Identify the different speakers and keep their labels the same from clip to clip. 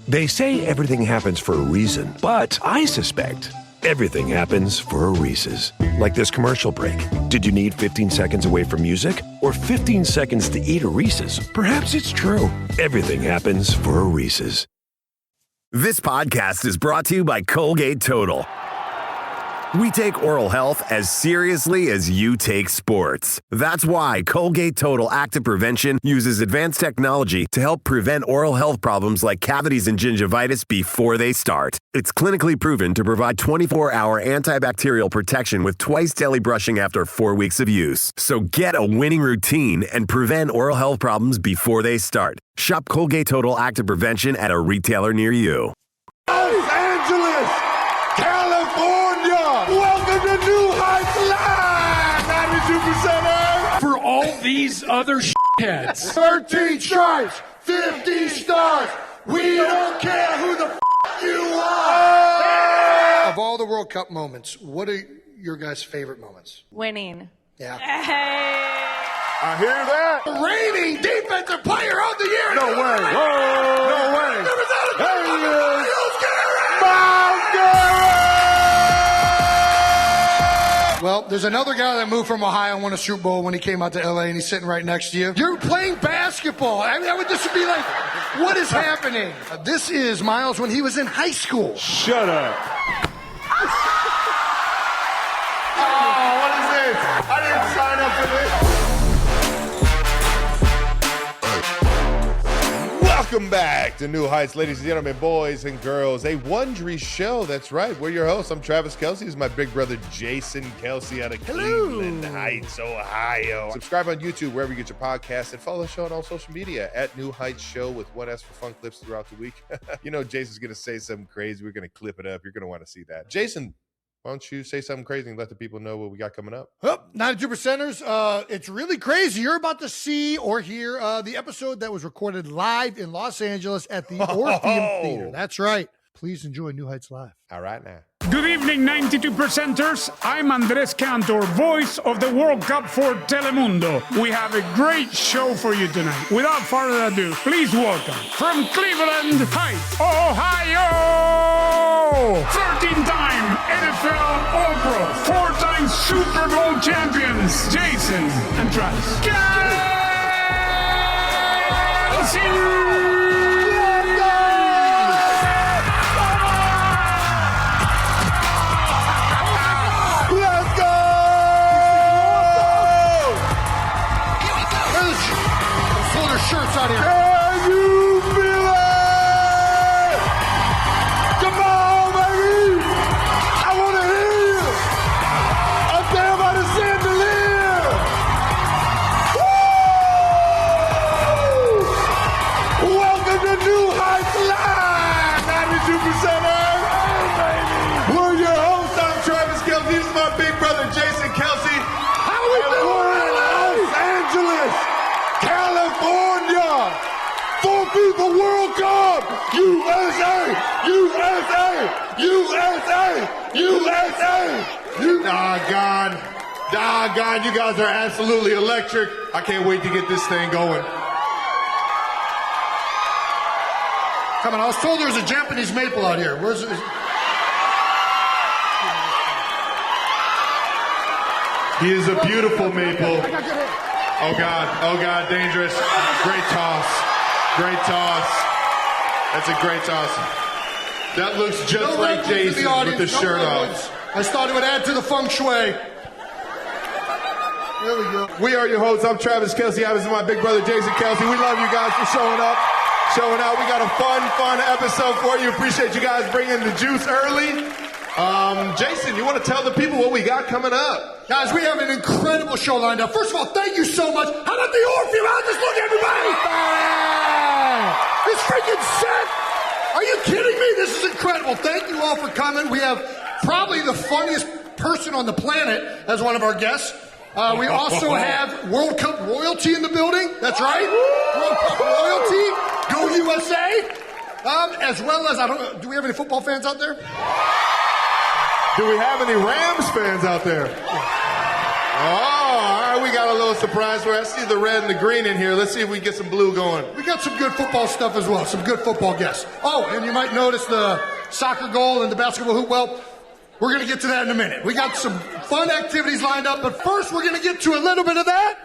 Speaker 1: They say everything happens for a reason, but I suspect everything happens for a Reese's. Like this commercial break. Did you need 15 seconds away from music? Or 15 seconds to eat a Reese's? Perhaps it's true. Everything happens for a Reese's.
Speaker 2: This podcast is brought to you by Colgate Total. We take oral health as seriously as you take sports. That's why Colgate Total Active Prevention uses advanced technology to help prevent oral health problems like cavities and gingivitis before they start. It's clinically proven to provide 24-hour antibacterial protection with twice daily brushing after 4 weeks of use. So get a winning routine and prevent oral health problems before they start. Shop Colgate Total Active Prevention at a retailer near you.
Speaker 3: Los Angeles, California. Welcome to New Heights Live, 92%.
Speaker 4: For all these other shitheads.
Speaker 3: 13 stripes, 50 stars. We don't care who the you are.
Speaker 5: Of all the World Cup moments, what are your guys' favorite moments?
Speaker 6: Winning.
Speaker 5: Yeah.
Speaker 6: Hey.
Speaker 3: I hear that.
Speaker 5: Reigning defensive player of the year.
Speaker 3: No way.
Speaker 5: Whoa.
Speaker 3: No way.
Speaker 5: There he is.
Speaker 3: Myles Garrett.
Speaker 5: Well, there's another guy that moved from Ohio and won a Super Bowl when he came out to LA, and he's sitting right next to you. You're playing basketball. I mean, this would be like, what is happening? This is Myles when he was in high school.
Speaker 3: Shut up. Oh, what is this? I didn't sign up for this. Welcome back to New Heights, ladies and gentlemen, boys and girls. A Wondery show. That's right. We're your hosts. I'm Travis Kelce. This is my big brother, Jason Kelce, out of Cleveland Heights, Ohio. Subscribe on YouTube, wherever you get your podcasts, and follow the show on all social media at New Heights Show with one S for fun clips throughout the week. You know, Jason's going to say something crazy. We're going to clip it up. You're going to want to see that. Jason, why don't you say something crazy and let the people know what we got coming up?
Speaker 5: 92%ers, it's really crazy. You're about to see or hear the episode that was recorded live in Los Angeles at the Orpheum Theater. That's right. Please enjoy New Heights Live.
Speaker 3: All right now.
Speaker 4: Good evening, 92%ers. I'm Andres Cantor, voice of the World Cup for Telemundo. We have a great show for you tonight. Without further ado, please welcome, from Cleveland Heights, Ohio, 13-time NFL All-Pro, 4-time Super Bowl champions, Jason and Travis Kelce.
Speaker 5: Shirts out here.
Speaker 3: Can you feel it? Come on, baby. I want to hear you. Up there by the chandelier. Woo! Welcome to New Heights Live, 92%. We're your hosts. I'm Travis Kelce. This is my big brother, Jason Kelce.
Speaker 5: How we doing?
Speaker 3: We're in Los Angeles, California, for FIFA World Cup, USA, USA, USA, USA. Doggone, you guys are absolutely electric. I can't wait to get this thing going.
Speaker 5: Come on, I was told there was a Japanese maple out here. Where's it?
Speaker 3: He is a beautiful maple. Oh God, dangerous. Great toss. That's a great toss. That looks just like Jason with the shirt off.
Speaker 5: I just thought it would add to the feng shui. There we go.
Speaker 3: We are your hosts. I'm Travis Kelce. I was my big brother, Jason Kelce. We love you guys for showing up, showing out. We got a fun episode for you. Appreciate you guys bringing the juice early. Jason, you want to tell the people what we got coming up?
Speaker 5: Guys, we have an incredible show lined up. First of all, thank you so much. How about the Orpheum? Just look, everybody! This freaking set! Are you kidding me? This is incredible. Thank you all for coming. We have probably the funniest person on the planet as one of our guests. We also have World Cup royalty in the building. That's right. World Cup royalty. Go USA. As well as, do we have any football fans out there?
Speaker 3: Do we have any Rams fans out there? Oh, all right. right, we got a little surprise where I see the red and the green in here. Let's see if we can get some blue going.
Speaker 5: We got some good football stuff as well, some good football guests. Oh, and you might notice the soccer goal and the basketball hoop. Well, we're going to get to that in a minute. We got some fun activities lined up, but first we're going to get to a little bit of that.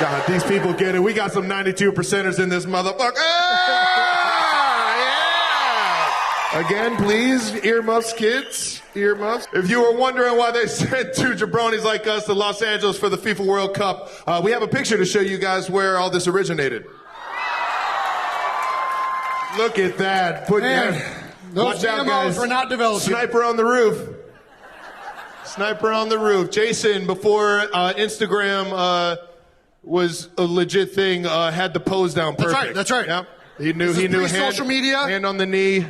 Speaker 3: God, these people get it. We got some 92%ers in this motherfucker. Yeah! Again, please, earmuffs, kids. Earmuffs. If you were wondering why they sent two jabronis like us to Los Angeles for the FIFA World Cup, we have a picture to show you guys where all this originated. Look at that.
Speaker 5: Those GMOs were not developed.
Speaker 3: Sniper on the roof. Sniper on the roof. Jason, before Instagram was a legit thing, had the pose down perfect.
Speaker 5: That's right.
Speaker 3: Yeah. He knew hand,
Speaker 5: social media.
Speaker 3: Hand on the knee.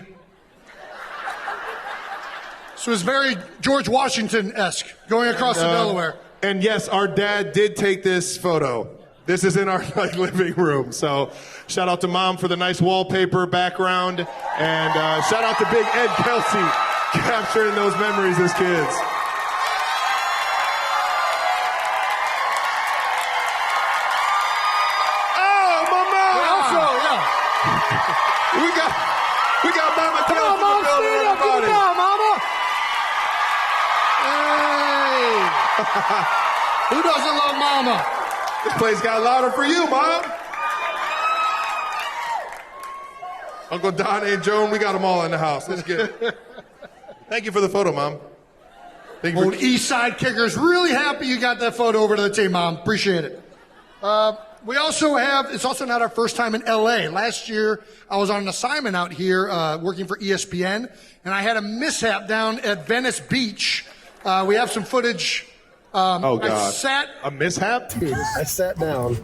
Speaker 5: So it was very George Washington-esque, going across the Delaware.
Speaker 3: And yes, our dad did take this photo. This is in our living room. So shout out to Mom for the nice wallpaper background. And shout out to Big Ed Kelsey capturing those memories as kids. We got Mama Kelsey.
Speaker 5: Come on, Mom, stand up. Good job, Mama. Hey. Who doesn't love Mama?
Speaker 3: This place got louder for you, Mom. Uncle Don and Joan, we got them all in the house. Let's get it. Thank you for the photo, Mom. Thank you.
Speaker 5: Old East Side Kickers, really happy you got that photo over to the team, Mom. Appreciate it. We also have, it's also not our first time in LA. Last year, I was on an assignment out here working for ESPN, and I had a mishap down at Venice Beach. We have some footage.
Speaker 3: Oh, God. A mishap?
Speaker 6: I sat down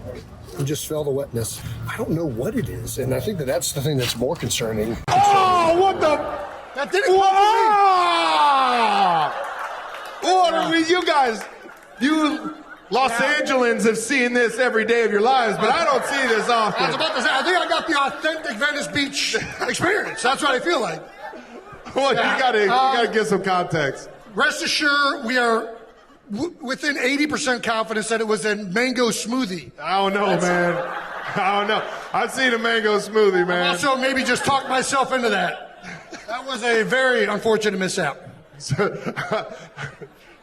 Speaker 6: and just felt the wetness. I don't know what it is, and I think that's the thing that's more concerning.
Speaker 3: Oh, what the?
Speaker 5: That didn't come to me.
Speaker 3: What you guys, you Los Angeles have seen this every day of your lives, but I don't see this often.
Speaker 5: I was about to say, I think I got the authentic Venice Beach experience. That's what I feel like.
Speaker 3: Well, you gotta give some context.
Speaker 5: Rest assured, we are within 80% confidence that it was a mango smoothie.
Speaker 3: I don't know, man. I don't know. I've seen a mango smoothie, man.
Speaker 5: Also, maybe just talked myself into that. That was a very unfortunate mishap.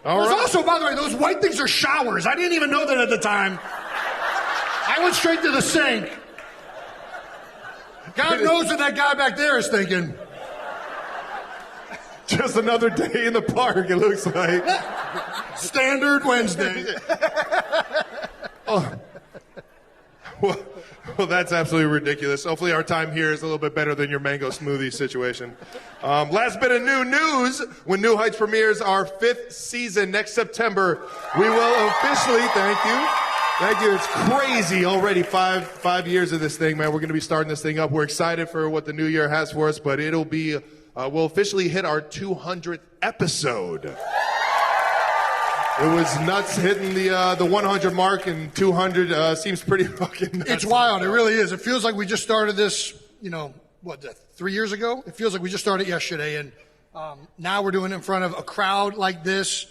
Speaker 5: Also, by the way, those white things are showers. I didn't even know that at the time. I went straight to the sink. God knows what that guy back there is thinking.
Speaker 3: Just another day in the park, it looks like.
Speaker 5: Standard Wednesday.
Speaker 3: Well, that's absolutely ridiculous. Hopefully our time here is a little bit better than your mango smoothie situation. Last bit of new news. When New Heights premieres our 5th season next September, we will officially, thank you, it's crazy already, five years of this thing, man. We're going to be starting this thing up. We're excited for what the new year has for us, but it'll be, we'll officially hit our 200th episode. It was nuts hitting the 100 mark, and 200 seems pretty fucking nuts.
Speaker 5: It's wild. It really is. It feels like we just started this, 3 years ago? It feels like we just started yesterday, and now we're doing it in front of a crowd like this.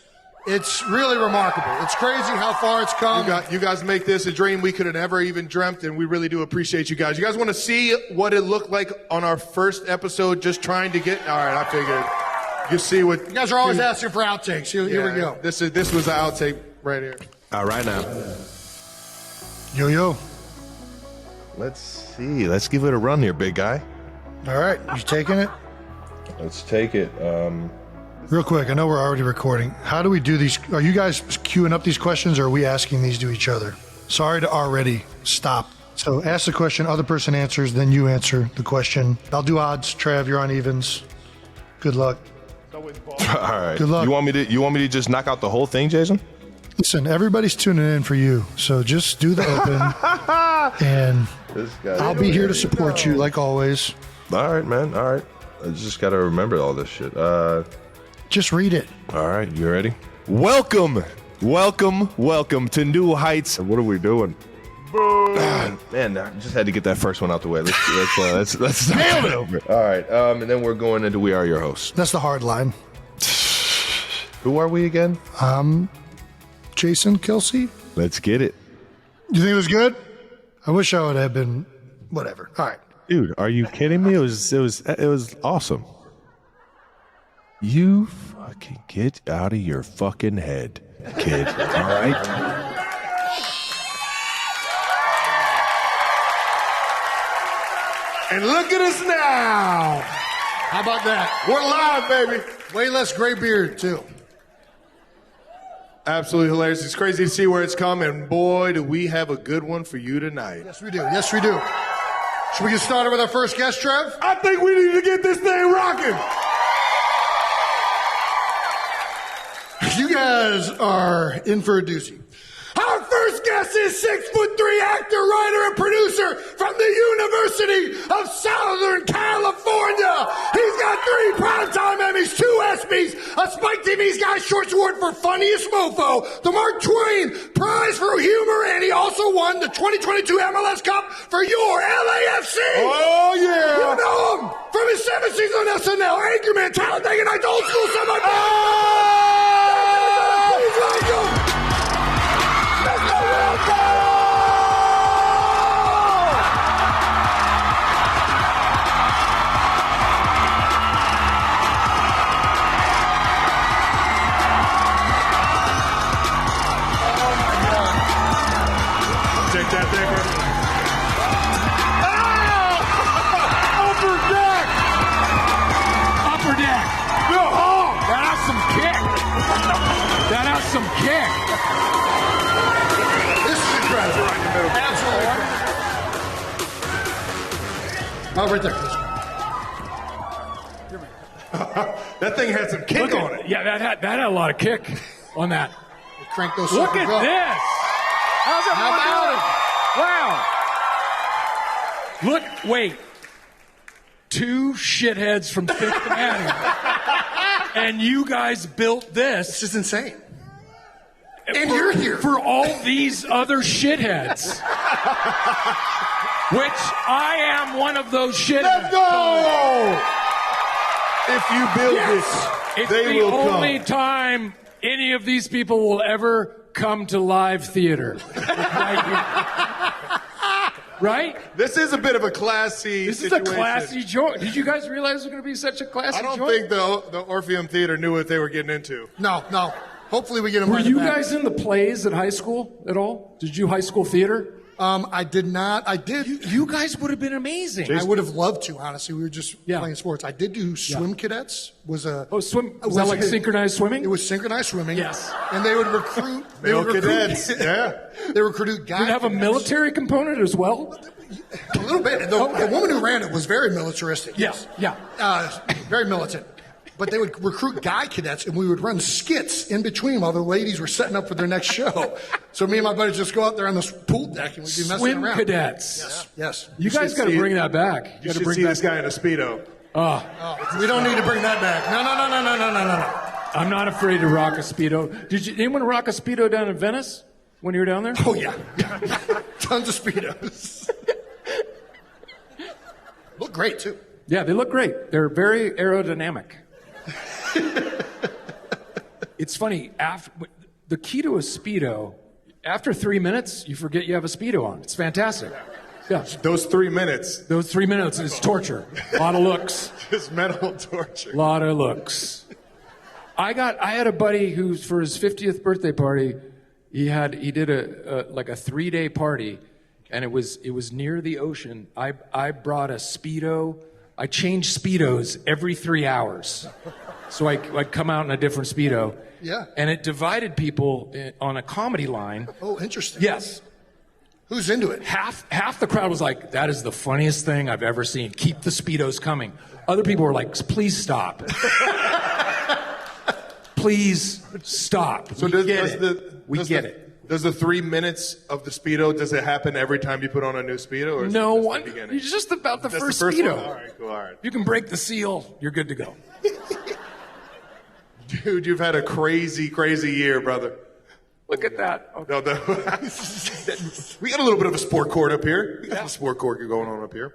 Speaker 5: It's really remarkable. It's crazy how far it's come.
Speaker 3: You guys make this a dream we could have never even dreamt, and we really do appreciate you guys. You guys want to see what it looked like on our first episode, just trying to get... All right, I figured... You see what
Speaker 5: you guys are always asking for outtakes. Here we go.
Speaker 3: This was an outtake right here.
Speaker 2: All right now.
Speaker 5: Yo.
Speaker 7: Let's see. Let's give it a run here, big guy.
Speaker 6: All right, you taking it?
Speaker 7: Let's take it.
Speaker 6: Real quick, I know we're already recording. How do we do these? Are you guys queuing up these questions, or are we asking these to each other? Sorry to already stop. So ask the question, other person answers, then you answer the question. I'll do odds. Trav, you're on evens. Good luck.
Speaker 7: All right.
Speaker 6: Good luck.
Speaker 7: You want me to just knock out the whole thing, Jason?
Speaker 6: Listen, everybody's tuning in for you, so just do the open, and I'll be here to support you like always.
Speaker 7: All right, man. All right. I just got to remember all this shit.
Speaker 6: Just read it.
Speaker 7: All right. You ready? Welcome to New Heights. What are we doing? Man, I just had to get that first one out the way. Let's nailed it over. All right, and then we're going into We Are Your Hosts.
Speaker 6: That's the hard line.
Speaker 7: Who are we again?
Speaker 6: Jason Kelsey.
Speaker 7: Let's get it.
Speaker 6: You think it was good? I wish I would have been whatever. All right.
Speaker 7: Dude, are you kidding me? It was awesome. You fucking get out of your fucking head, kid. All right?
Speaker 5: And look at us now. How about that?
Speaker 3: We're live, baby.
Speaker 5: Way less gray beard, too.
Speaker 3: Absolutely hilarious. It's crazy to see where it's come, and boy, do we have a good one for you tonight.
Speaker 5: Yes, we do. Yes, we do. Should we get started with our first guest, Trev?
Speaker 3: I think we need to get this thing rocking.
Speaker 5: You guys are in for a doozy. Our first guest is 6'3" actor, writer, and producer from the University of Southern California. He's got 3 Primetime Emmys, 2 ESPYs, a Spike TV's Guy Shorts Award for Funniest Mofo, the Mark Twain Prize for Humor, and he also won the 2022 MLS Cup for your LAFC.
Speaker 3: Oh, yeah.
Speaker 5: You know him from his 7 seasons on SNL, Anchorman, Talladega Nights, Old School Summer. Please welcome.
Speaker 3: Take that thing. Upper deck.
Speaker 4: Upper deck.
Speaker 3: No, oh.
Speaker 4: That has some kick. That has some kick.
Speaker 5: This is incredible.
Speaker 3: Right in the middle.
Speaker 5: Absolutely. Oh, right there.
Speaker 3: That thing had some kick on it.
Speaker 4: Yeah, that had a lot of kick on that.
Speaker 5: Crank those
Speaker 4: Look
Speaker 5: suckers
Speaker 4: at
Speaker 5: up.
Speaker 4: this. How's
Speaker 5: How
Speaker 4: everyone doing? Wow. Look, wait. 2 shitheads from 5th Avenue. And you guys built this.
Speaker 5: This is insane. And you're here.
Speaker 4: For all these other shitheads. Which I am one of those shitheads.
Speaker 3: Let's go! If you build this,
Speaker 4: It's
Speaker 3: they
Speaker 4: the
Speaker 3: will
Speaker 4: only
Speaker 3: come.
Speaker 4: time any of these people will ever come to live theater. Right?
Speaker 3: This is a bit of a classy
Speaker 4: This is
Speaker 3: situation.
Speaker 4: a classy joint. Did you guys realize it was going to be such a classy
Speaker 3: I don't
Speaker 4: joint?
Speaker 3: think the Orpheum Theater knew what they were getting into.
Speaker 5: No. Hopefully we get him
Speaker 4: Were
Speaker 5: right in
Speaker 4: you
Speaker 5: the back.
Speaker 4: guys in the plays at high school at all? Did you high school theater?
Speaker 5: I did not. I did.
Speaker 4: You guys would have been amazing.
Speaker 5: I would have loved to, honestly. We were just
Speaker 4: Yeah.
Speaker 5: playing sports. I did do swim cadets.
Speaker 4: Swim. Was that like synchronized swimming?
Speaker 5: It was synchronized swimming.
Speaker 4: Yes.
Speaker 5: And they would recruit.
Speaker 3: Male cadets. Yeah.
Speaker 5: They recruit guys.
Speaker 4: Did it have a military component as well?
Speaker 5: A little bit. The woman who ran it was very militaristic.
Speaker 4: Yeah.
Speaker 5: Very militant. But they would recruit guy cadets, and we would run skits in between while the ladies were setting up for their next show. So me and my buddies just go out there on this pool deck, and we'd be messing
Speaker 4: Swim
Speaker 5: around.
Speaker 4: cadets.
Speaker 5: Yes.
Speaker 4: You guys got to bring that back.
Speaker 3: You should see this guy in a Speedo.
Speaker 5: We don't need to bring that back. No.
Speaker 4: I'm not afraid to rock a Speedo. Did anyone rock a Speedo down in Venice when you were down there?
Speaker 5: Oh, yeah. Tons of Speedos. Look great, too.
Speaker 4: Yeah, they look great. They're very aerodynamic. It's funny, the key to a Speedo, after 3 minutes, you forget you have a Speedo on. It's fantastic. Yeah.
Speaker 3: Those 3 minutes.
Speaker 4: Those 3 minutes is torture. A lot of looks.
Speaker 3: Just mental torture.
Speaker 4: A lot of looks. I had a buddy who, for his 50th birthday party, he did a 3-day party, and it was near the ocean. I brought a Speedo. I changed Speedos every 3 hours. So I'd come out in a different Speedo.
Speaker 5: Yeah.
Speaker 4: And it divided people on a comedy line.
Speaker 5: Oh, interesting.
Speaker 4: Yes.
Speaker 5: Who's into it?
Speaker 4: Half the crowd was like, that is the funniest thing I've ever seen. Keep the Speedos coming. Other people were like, please stop. Please stop.
Speaker 3: So
Speaker 4: We get it.
Speaker 3: Does the 3 minutes of the Speedo, does it happen every time you put on a new Speedo? Or is
Speaker 4: No
Speaker 3: it just
Speaker 4: one.
Speaker 3: the beginning?
Speaker 4: It's just about the
Speaker 3: That's
Speaker 4: first
Speaker 3: the first
Speaker 4: Speedo.
Speaker 3: one? All right, cool, all right.
Speaker 4: You can break the seal. You're good to go.
Speaker 3: Dude, you've had a crazy, crazy year, brother.
Speaker 4: Look at that. Okay.
Speaker 3: No, we got a little bit of a sport court up here. We got a sport court going on up here.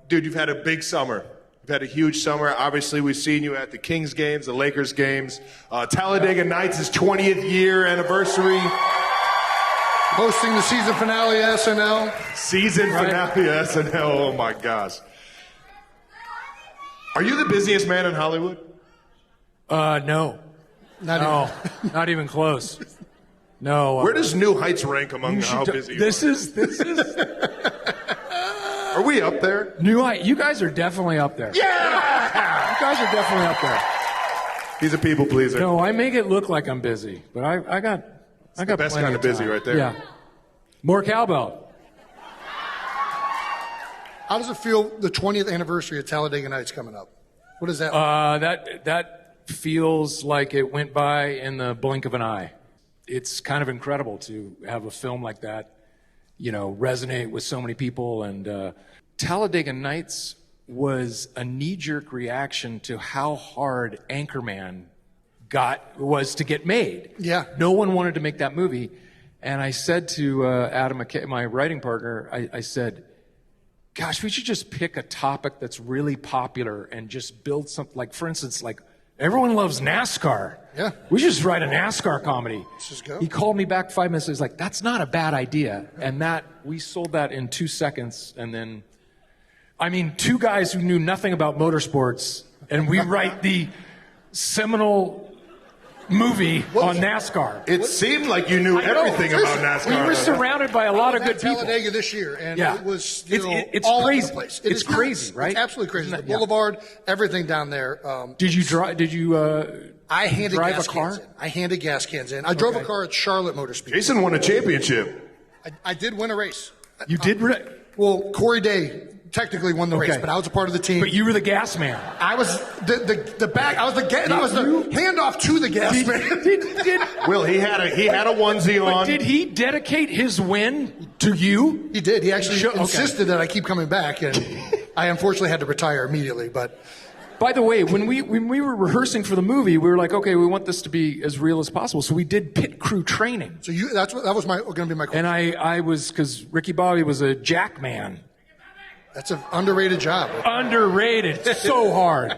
Speaker 3: Dude, you've had a big summer. You've had a huge summer. Obviously, we've seen you at the Kings games, the Lakers games. Talladega Nights' 20th year anniversary.
Speaker 5: Hosting the season finale of SNL.
Speaker 3: Season finale of SNL. Oh, my gosh. Are you the busiest man in Hollywood?
Speaker 8: No. Not even close. No.
Speaker 3: Where does New Heights rank among how busy you are?
Speaker 8: This is.
Speaker 3: Are we up there?
Speaker 8: New Heights. You guys are definitely up there.
Speaker 3: Yeah!
Speaker 8: You guys are definitely up there.
Speaker 3: He's a people pleaser.
Speaker 8: No, I make it look like I'm busy, but I got
Speaker 3: the best
Speaker 8: plenty
Speaker 3: kind of busy
Speaker 8: time.
Speaker 3: right there.
Speaker 8: Yeah. More cowbell.
Speaker 5: How does it feel, the 20th anniversary of Talladega Nights coming up? What is that?
Speaker 8: That feels like it went by in the blink of an eye. It's kind of incredible to have a film like that, resonate with so many people. And Talladega Nights was a knee-jerk reaction to how hard Anchorman was to get made.
Speaker 5: Yeah.
Speaker 8: No one wanted to make that movie. And I said to Adam McKay, my writing partner, I said, gosh, we should just pick a topic that's really popular and just build something. Like, for instance, everyone loves NASCAR.
Speaker 5: Yeah.
Speaker 8: We should just write a NASCAR comedy.
Speaker 5: Let's just go.
Speaker 8: He called me back 5 minutes. He's like, that's not a bad idea. And we sold that in 2 seconds. And then, two guys who knew nothing about motorsports, and we write the seminal movie on NASCAR.
Speaker 3: It seemed like you knew everything about NASCAR.
Speaker 8: We were surrounded by a lot of good people.
Speaker 5: Talladega this year, and it was still
Speaker 8: it's
Speaker 5: all
Speaker 8: crazy.
Speaker 5: over the place.
Speaker 8: It's crazy, right?
Speaker 5: It's absolutely crazy. The boulevard, everything down there.
Speaker 8: Did you drive? Did you?
Speaker 5: I handed
Speaker 8: drive
Speaker 5: gas
Speaker 8: a car?
Speaker 5: cans in. I handed gas cans in. I drove a car at Charlotte Motor Speed.
Speaker 3: Jason won a championship.
Speaker 5: I did win a race.
Speaker 8: You did?
Speaker 5: Well, Corey Day technically won the race, but I was a part of the team.
Speaker 8: But you were the gas man.
Speaker 5: I was the back. I was the handoff to the gas man.
Speaker 3: Will, he had a onesie on.
Speaker 8: But did he dedicate his win to you?
Speaker 5: He did. He actually insisted that I keep coming back, and I unfortunately had to retire immediately. But
Speaker 8: by the way, when we were rehearsing for the movie, we were like, okay, we want this to be as real as possible. So we did pit crew training.
Speaker 5: So that was going to be my question.
Speaker 8: And I was, because Ricky Bobby was a jack man.
Speaker 5: That's an underrated job.
Speaker 8: Underrated, so hard.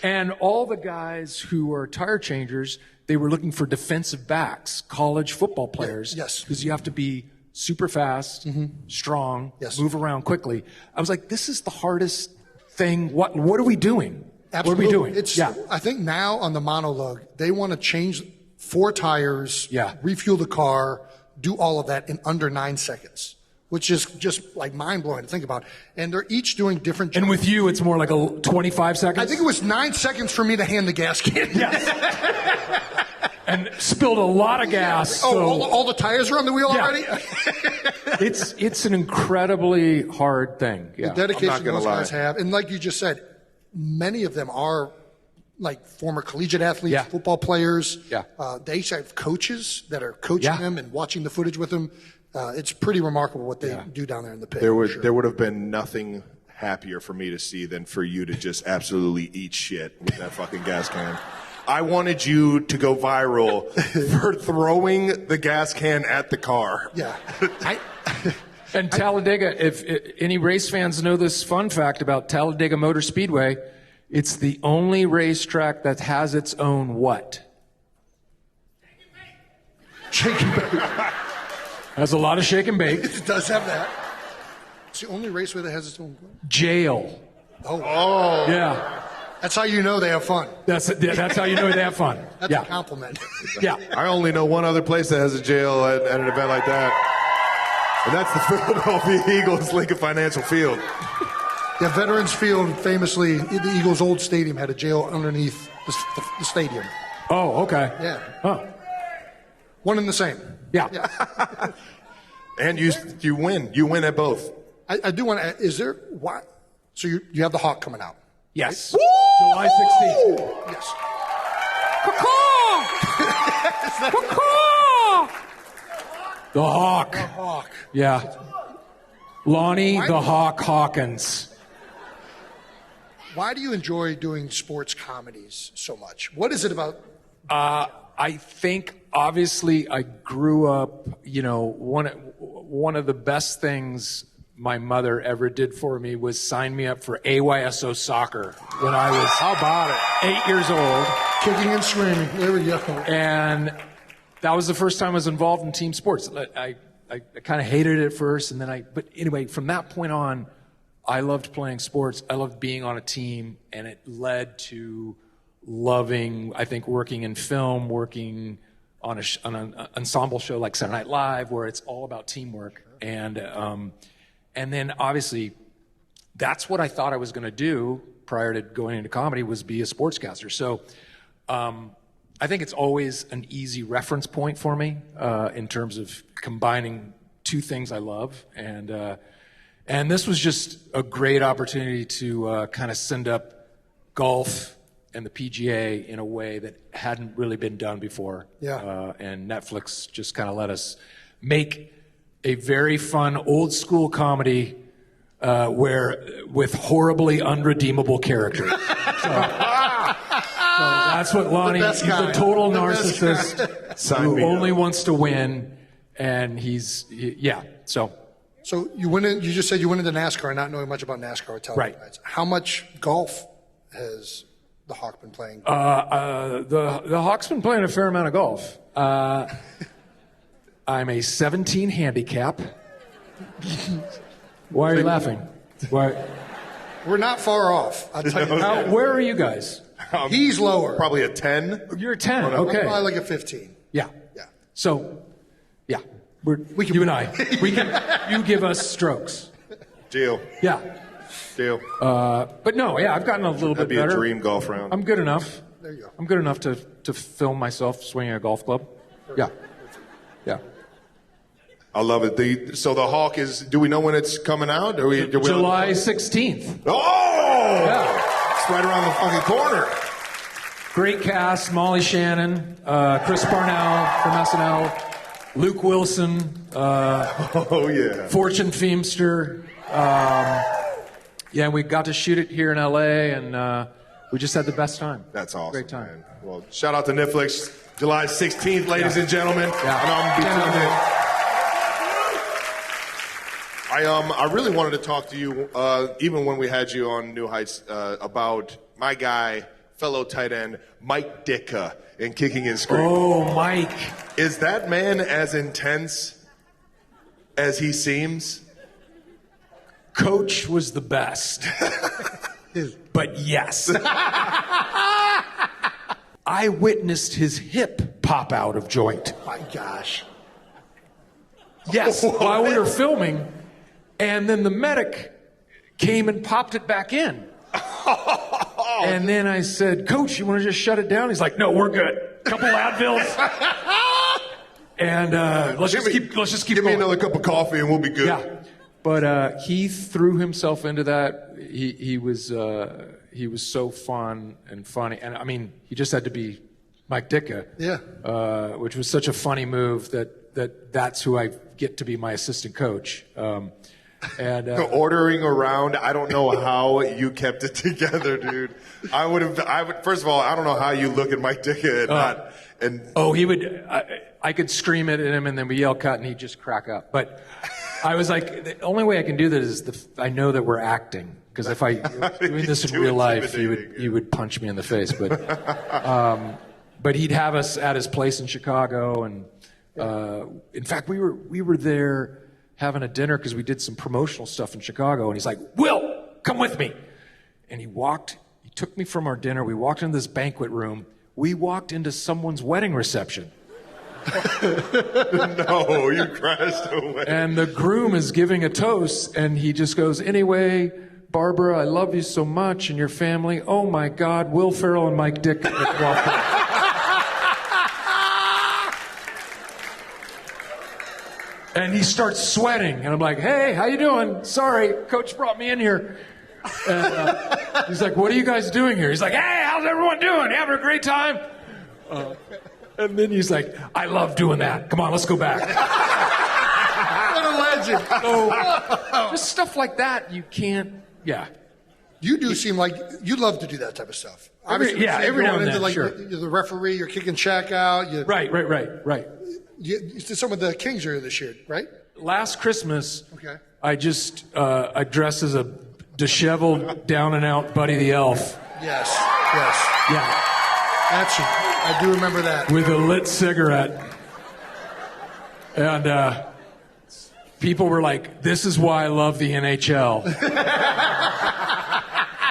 Speaker 8: And all the guys who are tire changers, they were looking for defensive backs, college football players.
Speaker 5: Yes.
Speaker 8: Because you have to be super fast, strong, move around quickly. I was like, this is the hardest thing. What are we doing?
Speaker 5: Absolutely.
Speaker 8: What are we doing?
Speaker 5: I think now on the monologue, they want to change 4 tires, refuel the car, do all of that in under 9 seconds. Which is just like mind-blowing to think about. And they're each doing different jobs.
Speaker 8: And with you, it's more like 25 seconds?
Speaker 5: I think it was 9 seconds for me to hand the gas can.
Speaker 8: Yes. And spilled a lot of gas.
Speaker 5: Oh,
Speaker 8: so.
Speaker 5: all the tires are on the wheel already?
Speaker 8: It's an incredibly hard thing. Yeah.
Speaker 5: The dedication those guys have. And like you just said, many of them are like former collegiate athletes, football players.
Speaker 8: Yeah.
Speaker 5: They have coaches that are coaching them and watching the footage with them. It's pretty remarkable what they do down there in the pit.
Speaker 3: There would have been nothing happier for me to see than for you to just absolutely eat shit with that fucking gas can. I wanted you to go viral for throwing the gas can at the car.
Speaker 5: Yeah.
Speaker 8: And Talladega, if any race fans know this fun fact about Talladega Motor Speedway, it's the only racetrack that has its own what?
Speaker 5: Shake and bake.
Speaker 8: Has a lot of shake and bake.
Speaker 5: It does have that. It's the only raceway that has its own
Speaker 8: jail.
Speaker 5: Oh.
Speaker 8: Yeah.
Speaker 5: That's how you know they have fun.
Speaker 8: That's how you know they have fun.
Speaker 5: That's a compliment.
Speaker 8: Yeah.
Speaker 3: I only know one other place that has a jail at an event like that. And that's the Philadelphia Eagles Lincoln Financial Field.
Speaker 5: Yeah, Veterans Field, famously, the Eagles' old stadium had a jail underneath the stadium.
Speaker 8: Oh, okay.
Speaker 5: Yeah.
Speaker 8: Oh.
Speaker 5: One and the same.
Speaker 8: Yeah.
Speaker 3: And you win. You win at both.
Speaker 5: I do want to. Is there why? So you have the Hawk coming out.
Speaker 8: Yes.
Speaker 5: Right?
Speaker 8: July 16th.
Speaker 5: Yes.
Speaker 8: The Hawk.
Speaker 5: The Hawk.
Speaker 8: Yeah. Lonnie the Hawk Hawkins.
Speaker 5: Why do you enjoy doing sports comedies so much? What is it about?
Speaker 8: I think obviously I grew up, one of the best things my mother ever did for me was sign me up for AYSO soccer when I was, how about it, 8 years old.
Speaker 5: Kicking and screaming. There we go.
Speaker 8: And that was the first time I was involved in team sports. I kind of hated it at first, and then but anyway, from that point on, I loved playing sports. I loved being on a team, and it led to loving, I think, working in film, working on an ensemble show like Saturday Night Live, where it's all about teamwork. And then obviously, that's what I thought I was going to do prior to going into comedy, was be a sportscaster. So I think it's always an easy reference point for me in terms of combining two things I love. And this was just a great opportunity to kind of send up golf and the PGA in a way that hadn't really been done before.
Speaker 5: Yeah.
Speaker 8: And Netflix just kind of let us make a very fun old school comedy with horribly unredeemable characters. So that's what Lonnie, he's a total narcissist who only wants to win, and so.
Speaker 5: So you just said you went into NASCAR, not knowing much about NASCAR.
Speaker 8: Right.
Speaker 5: How much golf has the Hawk been playing?
Speaker 8: The Hawk's been playing a fair amount of golf. I'm a 17 handicap. Why are you laughing? Why?
Speaker 5: We're not far off. I'll tell you.
Speaker 8: Where are you guys?
Speaker 5: He's lower.
Speaker 3: Probably a 10.
Speaker 8: You're a 10.
Speaker 5: I'm
Speaker 8: Okay.
Speaker 5: probably like a 15.
Speaker 8: Yeah.
Speaker 5: Yeah.
Speaker 8: So, yeah, you give us strokes.
Speaker 3: Deal.
Speaker 8: Yeah.
Speaker 3: Deal.
Speaker 8: But no, yeah, I've gotten a little
Speaker 3: That'd
Speaker 8: bit
Speaker 3: be
Speaker 8: better.
Speaker 3: a dream golf round.
Speaker 8: I'm good enough.
Speaker 5: There you go.
Speaker 8: I'm good enough to film myself swinging a golf club. Yeah. Yeah.
Speaker 3: I love it. So the Hawk is, do we know when it's coming out?
Speaker 8: July 16th.
Speaker 3: Oh!
Speaker 8: Yeah.
Speaker 3: It's right around the fucking corner.
Speaker 8: Great cast: Molly Shannon, Chris Parnell from SNL, Luke Wilson, Fortune Feimster. We got to shoot it here in LA, and we just had the best time.
Speaker 3: That's awesome.
Speaker 8: Great time.
Speaker 3: Man. Well, shout out to Netflix. July 16th, ladies and gentlemen.
Speaker 8: Yeah.
Speaker 3: I really wanted to talk to you, even when we had you on New Heights, about my guy, fellow tight end, Mike Ditka in Kicking and Screaming.
Speaker 8: Oh, Mike.
Speaker 3: Is that man as intense as he seems?
Speaker 8: Coach was the best. But yes. I witnessed his hip pop out of joint.
Speaker 5: My gosh.
Speaker 8: Yes, while we were filming, and then the medic came and popped it back in. And then I said, Coach, you want to just shut it down? He's like, no, we're good. Couple Advils. And let's just keep
Speaker 3: Give
Speaker 8: going.
Speaker 3: me another cup of coffee and we'll be good.
Speaker 8: Yeah. But he threw himself into that. He was so fun and funny. And I mean, he just had to be Mike Ditka.
Speaker 5: Yeah.
Speaker 8: Which was such a funny move that's who I get to be my assistant coach. And
Speaker 3: ordering around, I don't know how you kept it together, dude. I would. First of all, I don't know how you look at Mike Ditka
Speaker 8: he would. I could scream it at him, and then we yell cut, and he'd just crack up. But I was like, the only way I can do that is I know that we're acting, because if I doing this in real life, he would punch me in the face. But he'd have us at his place in Chicago, and in fact, we were there having a dinner because we did some promotional stuff in Chicago, and he's like, Will, come with me. And he took me from our dinner, we walked into this banquet room, we walked into someone's wedding reception.
Speaker 3: No, you crashed away.
Speaker 8: And the groom is giving a toast, and he just goes, anyway, Barbara, I love you so much, and your family. Oh my God, Will Ferrell and Mike Ditka walked in. And he starts sweating, and I'm like, hey, how you doing? Sorry, Coach brought me in here. And he's like, what are you guys doing here? He's like, hey, how's everyone doing? You having a great time? And then he's like, I love doing that. Come on, let's go back.
Speaker 5: What a legend.
Speaker 8: So, just stuff like that, you can't,
Speaker 5: You do seem like you love to do that type of stuff.
Speaker 8: Every now and then, sure.
Speaker 5: You're the referee, you're kicking Shaq out.
Speaker 8: Right.
Speaker 5: You did some of the Kings earlier this year, right?
Speaker 8: Last Christmas,
Speaker 5: Okay.
Speaker 8: I dressed as a disheveled, down and out Buddy the Elf.
Speaker 5: Yes.
Speaker 8: Yeah.
Speaker 5: I do remember that.
Speaker 8: With a lit cigarette. And people were like, this is why I love the NHL.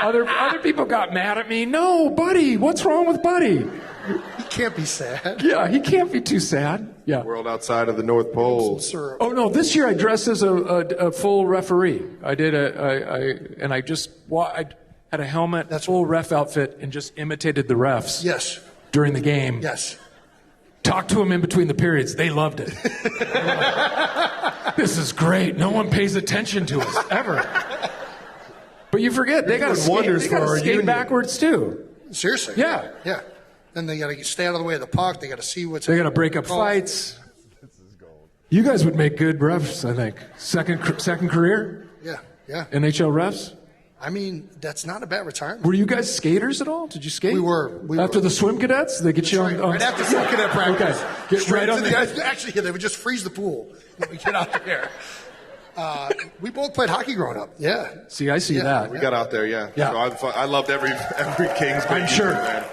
Speaker 8: Other people got mad at me. No, Buddy, what's wrong with Buddy?
Speaker 5: He can't be sad.
Speaker 8: Yeah, he can't be too sad. Yeah.
Speaker 7: World outside of the North Pole.
Speaker 8: Oh no! This year I dressed as a full referee. I did I had a helmet, full ref outfit, and just imitated the refs.
Speaker 5: Yes.
Speaker 8: During the game.
Speaker 5: Yes.
Speaker 8: Talked to them in between the periods. They loved it. This is great. No one pays attention to us ever. But you forget they got to skate backwards too.
Speaker 5: Seriously?
Speaker 8: Yeah.
Speaker 5: Yeah. Then they got to stay out of the way of the puck. They got to see what's.
Speaker 8: They got to break up fights. This is gold. You guys would make good refs, I think. Second career.
Speaker 5: Yeah.
Speaker 8: NHL refs.
Speaker 5: I mean, that's not a bad retirement.
Speaker 8: Were you guys skaters at all? Did you skate?
Speaker 5: We were.
Speaker 8: After the swim cadets, they get you on.
Speaker 5: Right after swim cadet practice.
Speaker 8: Okay. Get right on the.
Speaker 5: Actually, they would just freeze the pool when we get out there. We both played hockey growing up. Yeah.
Speaker 8: See, I see that.
Speaker 7: We got out there, yeah.
Speaker 8: Yeah.
Speaker 7: So I loved every Kings game.
Speaker 8: I'm sure.
Speaker 7: Man.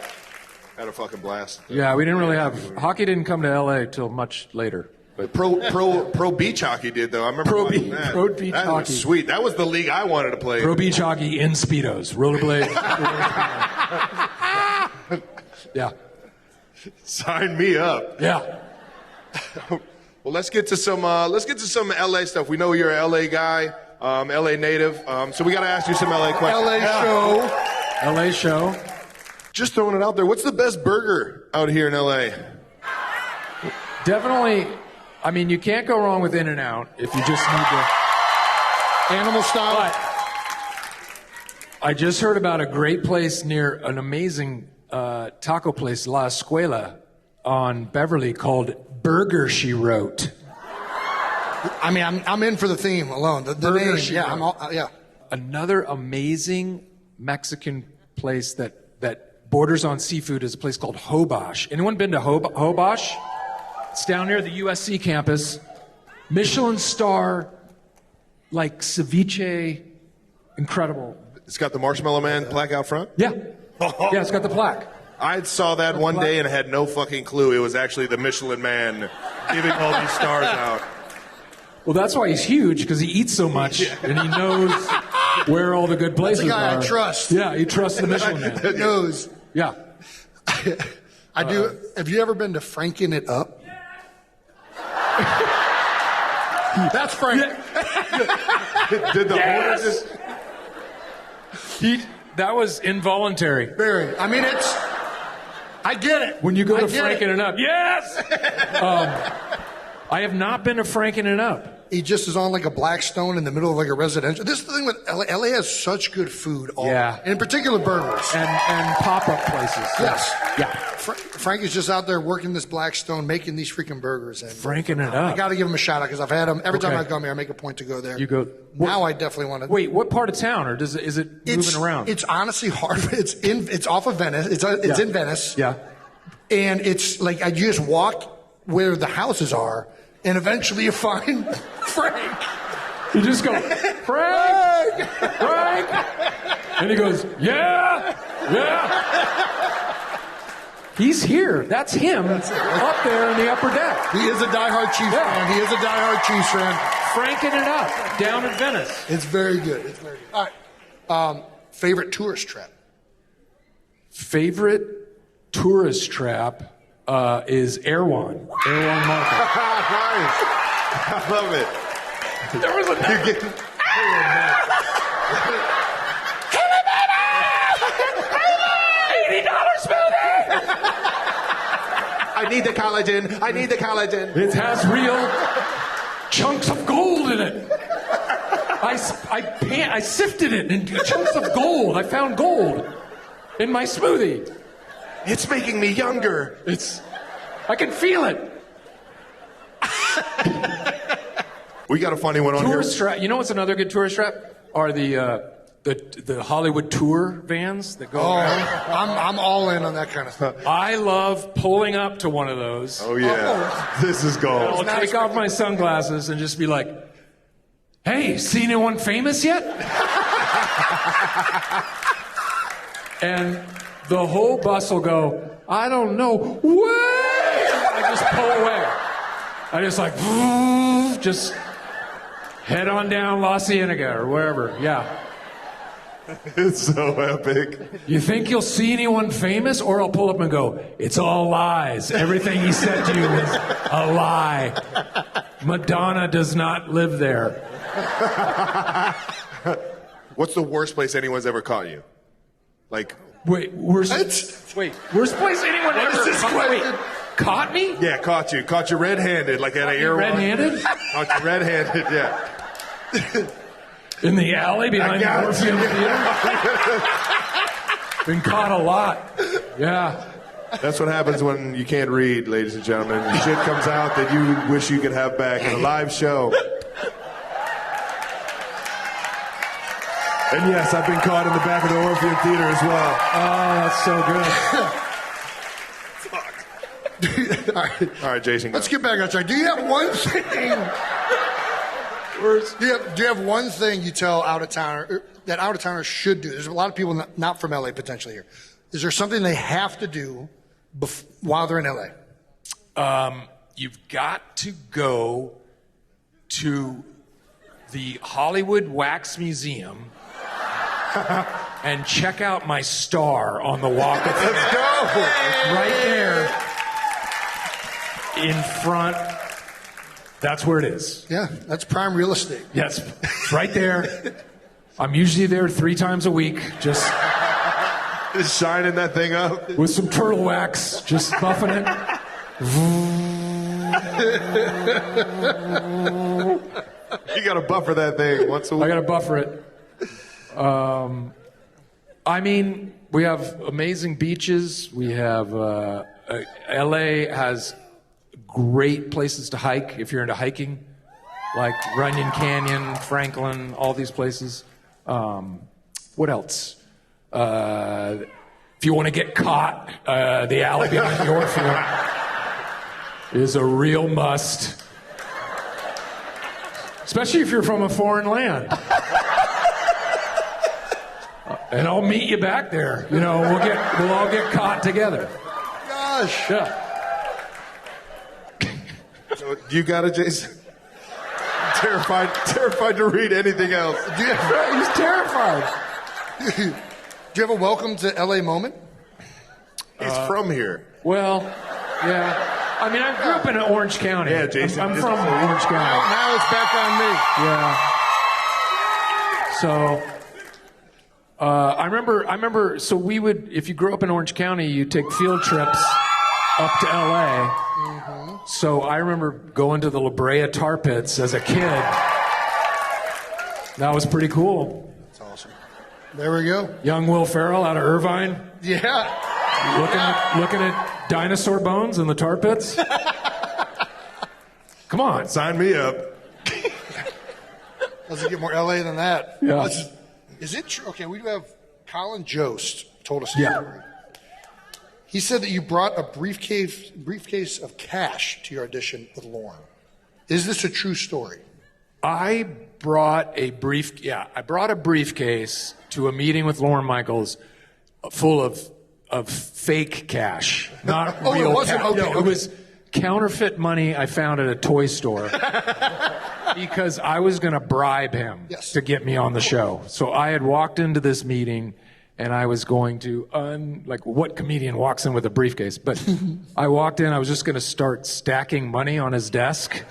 Speaker 7: Had a fucking blast.
Speaker 8: Yeah, we didn't really have hockey. Didn't come to LA till much later.
Speaker 7: But pro beach hockey did though. I remember watching that.
Speaker 8: Pro beach
Speaker 7: that
Speaker 8: hockey.
Speaker 7: Was sweet. That was the league I wanted to play.
Speaker 8: Pro beach hockey in speedos, rollerblade. Yeah.
Speaker 7: Sign me up.
Speaker 8: Yeah.
Speaker 7: Well, let's get to some LA stuff. We know you're an LA guy, LA native. So we got to ask you some LA questions.
Speaker 5: LA show.
Speaker 7: Just throwing it out there. What's the best burger out here in LA?
Speaker 8: Definitely. I mean, you can't go wrong with In-N-Out if you just need to.
Speaker 5: Animal style.
Speaker 8: But I just heard about a great place near an amazing taco place, La Escuela, on Beverly called Burger She Wrote.
Speaker 5: I mean, I'm in for the theme alone. The
Speaker 8: Burger
Speaker 5: name,
Speaker 8: She
Speaker 5: yeah,
Speaker 8: Wrote.
Speaker 5: yeah.
Speaker 8: Another amazing Mexican place that borders on seafood is a place called Hobosh. Anyone been to Hobosh? It's down near the USC campus. Michelin star, like ceviche, incredible.
Speaker 7: It's got the Marshmallow Man plaque out front?
Speaker 8: Yeah. Yeah, it's got the plaque.
Speaker 7: I saw that one day and had no fucking clue it was actually the Michelin Man giving all these stars out.
Speaker 8: Well, that's why he's huge, because he eats so much, and he knows where all the good places
Speaker 5: That's the guy
Speaker 8: are.
Speaker 5: I trust.
Speaker 8: Yeah, he trusts the Michelin Man.
Speaker 5: He knows.
Speaker 8: Yeah.
Speaker 5: I do. Have you ever been to Franken It Up? That's Frank.
Speaker 7: Did the owner just...
Speaker 8: That was involuntary.
Speaker 5: Very. I mean, I get it.
Speaker 8: When you go to Franken It Up. Yes! I have not been to Franken It Up.
Speaker 5: He just is on like a Blackstone in the middle of like a residential. This is the thing with LA. LA has such good food.
Speaker 8: Yeah.
Speaker 5: And in particular, burgers.
Speaker 8: And pop-up places.
Speaker 5: Yes.
Speaker 8: Yeah.
Speaker 5: Frank is just out there working this Blackstone, making these freaking burgers. And
Speaker 8: Franken It Up.
Speaker 5: I got to give him a shout out because I've had them. Every time I come here, I make a point to go there.
Speaker 8: You go.
Speaker 5: Now I definitely want to.
Speaker 8: Wait, what part of town, or is it moving around?
Speaker 5: It's honestly hard. It's off of Venice. It's in Venice.
Speaker 8: Yeah.
Speaker 5: And it's like you just walk where the houses are, and eventually you find Frank.
Speaker 8: You just go, Frank, Frank, and he goes, yeah. He's here. That's him up there in the upper deck.
Speaker 5: He is a diehard Chiefs fan. He is a diehard Chiefs fan.
Speaker 8: Franking it up down in Venice.
Speaker 5: It's very good. It's very good. All right. Favorite tourist trap?
Speaker 8: Favorite tourist trap is Erewhon Market.
Speaker 7: Nice. I love it.
Speaker 8: There was a...
Speaker 7: You're getting... I need the collagen. I need the collagen.
Speaker 8: It has real chunks of gold in it. I sifted it into chunks of gold. I found gold in my smoothie.
Speaker 7: It's making me younger.
Speaker 8: I can feel it.
Speaker 7: We got a funny one on
Speaker 8: Tourist
Speaker 7: here.
Speaker 8: trap. You know what's another good tourist trap? Are the Hollywood tour vans that go around.
Speaker 5: I'm all in on that kind of stuff.
Speaker 8: I love pulling up to one of those.
Speaker 7: Oh, yeah. This is gold.
Speaker 8: I'll take off my sunglasses and just be like, hey, see anyone famous yet? And the whole bus will go, I don't know. What? I just pull away. I just like, just head on down La Cienega or wherever. Yeah.
Speaker 7: It's so epic.
Speaker 8: You think you'll see anyone famous? Or I'll pull up and go, it's all lies. Everything he said to you is a lie. Madonna does not live there.
Speaker 7: What's the worst place anyone's ever caught you? Like,
Speaker 8: Worst place anyone ever caught me?
Speaker 7: yeah, caught you. Caught you red-handed, like at an airline.
Speaker 8: Red-handed?
Speaker 7: Caught you red-handed, yeah.
Speaker 8: In the alley behind the Orpheum Theater? Been caught a lot. Yeah.
Speaker 7: That's what happens when you can't read, ladies and gentlemen. Shit comes out that you wish you could have back in a live show. And yes, I've been caught in the back of the Orpheum Theater as well.
Speaker 8: Oh, that's so good.
Speaker 5: All right.
Speaker 7: All right, Jason.
Speaker 5: Let's get back on track. Do you have one thing? Do you have one thing you tell out-of-towner that out-of-towners should do? There's a lot of people not from LA potentially here. Is there something they have to do while they're in LA?
Speaker 8: You've got to go to the Hollywood Wax Museum and check out my star on the Walk of Fame.
Speaker 7: Let's go!
Speaker 8: It's right there in front. That's where it is.
Speaker 5: Yeah, that's prime real estate.
Speaker 8: Yes, it's right there. I'm usually there 3 times a week, just
Speaker 7: shining that thing up.
Speaker 8: With some turtle wax, just buffing it.
Speaker 7: You got to buffer that thing once a week.
Speaker 8: I got to buffer it. I mean, we have amazing beaches. We have LA has great places to hike if you're into hiking, like Runyon Canyon, Franklin, all these places. What else? If you want to get caught, the alley behind the Orpheum is a real must. Especially if you're from a foreign land. And I'll meet you back there. You know, we'll all get caught together.
Speaker 5: Gosh.
Speaker 8: Yeah.
Speaker 7: So you got it, Jason? Terrified to read anything else.
Speaker 8: He's terrified.
Speaker 5: Do you have a welcome to LA moment?
Speaker 7: He's from here.
Speaker 8: Well, yeah. I mean, I grew up in Orange County.
Speaker 7: Yeah, Jason.
Speaker 8: I'm from Orange County.
Speaker 5: Now it's back on me.
Speaker 8: Yeah. So, I remember. So we would, if you grew up in Orange County, you take field trips up to LA. Mm-hmm. So I remember going to the La Brea tar pits as a kid. That was pretty cool.
Speaker 5: That's awesome. There we go.
Speaker 8: Young Will Ferrell out of Irvine.
Speaker 5: Yeah.
Speaker 8: Looking at dinosaur bones in the tar pits. Come on.
Speaker 7: Sign me up.
Speaker 5: Doesn't get more LA than that.
Speaker 8: Yeah.
Speaker 5: Is it true? Okay, we do have Colin Jost told us a story. He said that you brought a briefcase of cash to your audition with Lorne. Is this a true story?
Speaker 8: I brought a briefcase to a meeting with Lorne Michaels full of fake cash, not real
Speaker 5: it wasn't?
Speaker 8: cash.
Speaker 5: Okay,
Speaker 8: No,
Speaker 5: okay.
Speaker 8: It was counterfeit money I found at a toy store because I was going to bribe him to get me on the show. So I had walked into this meeting and I was going to, like what comedian walks in with a briefcase? But I walked in, I was just going to start stacking money on his desk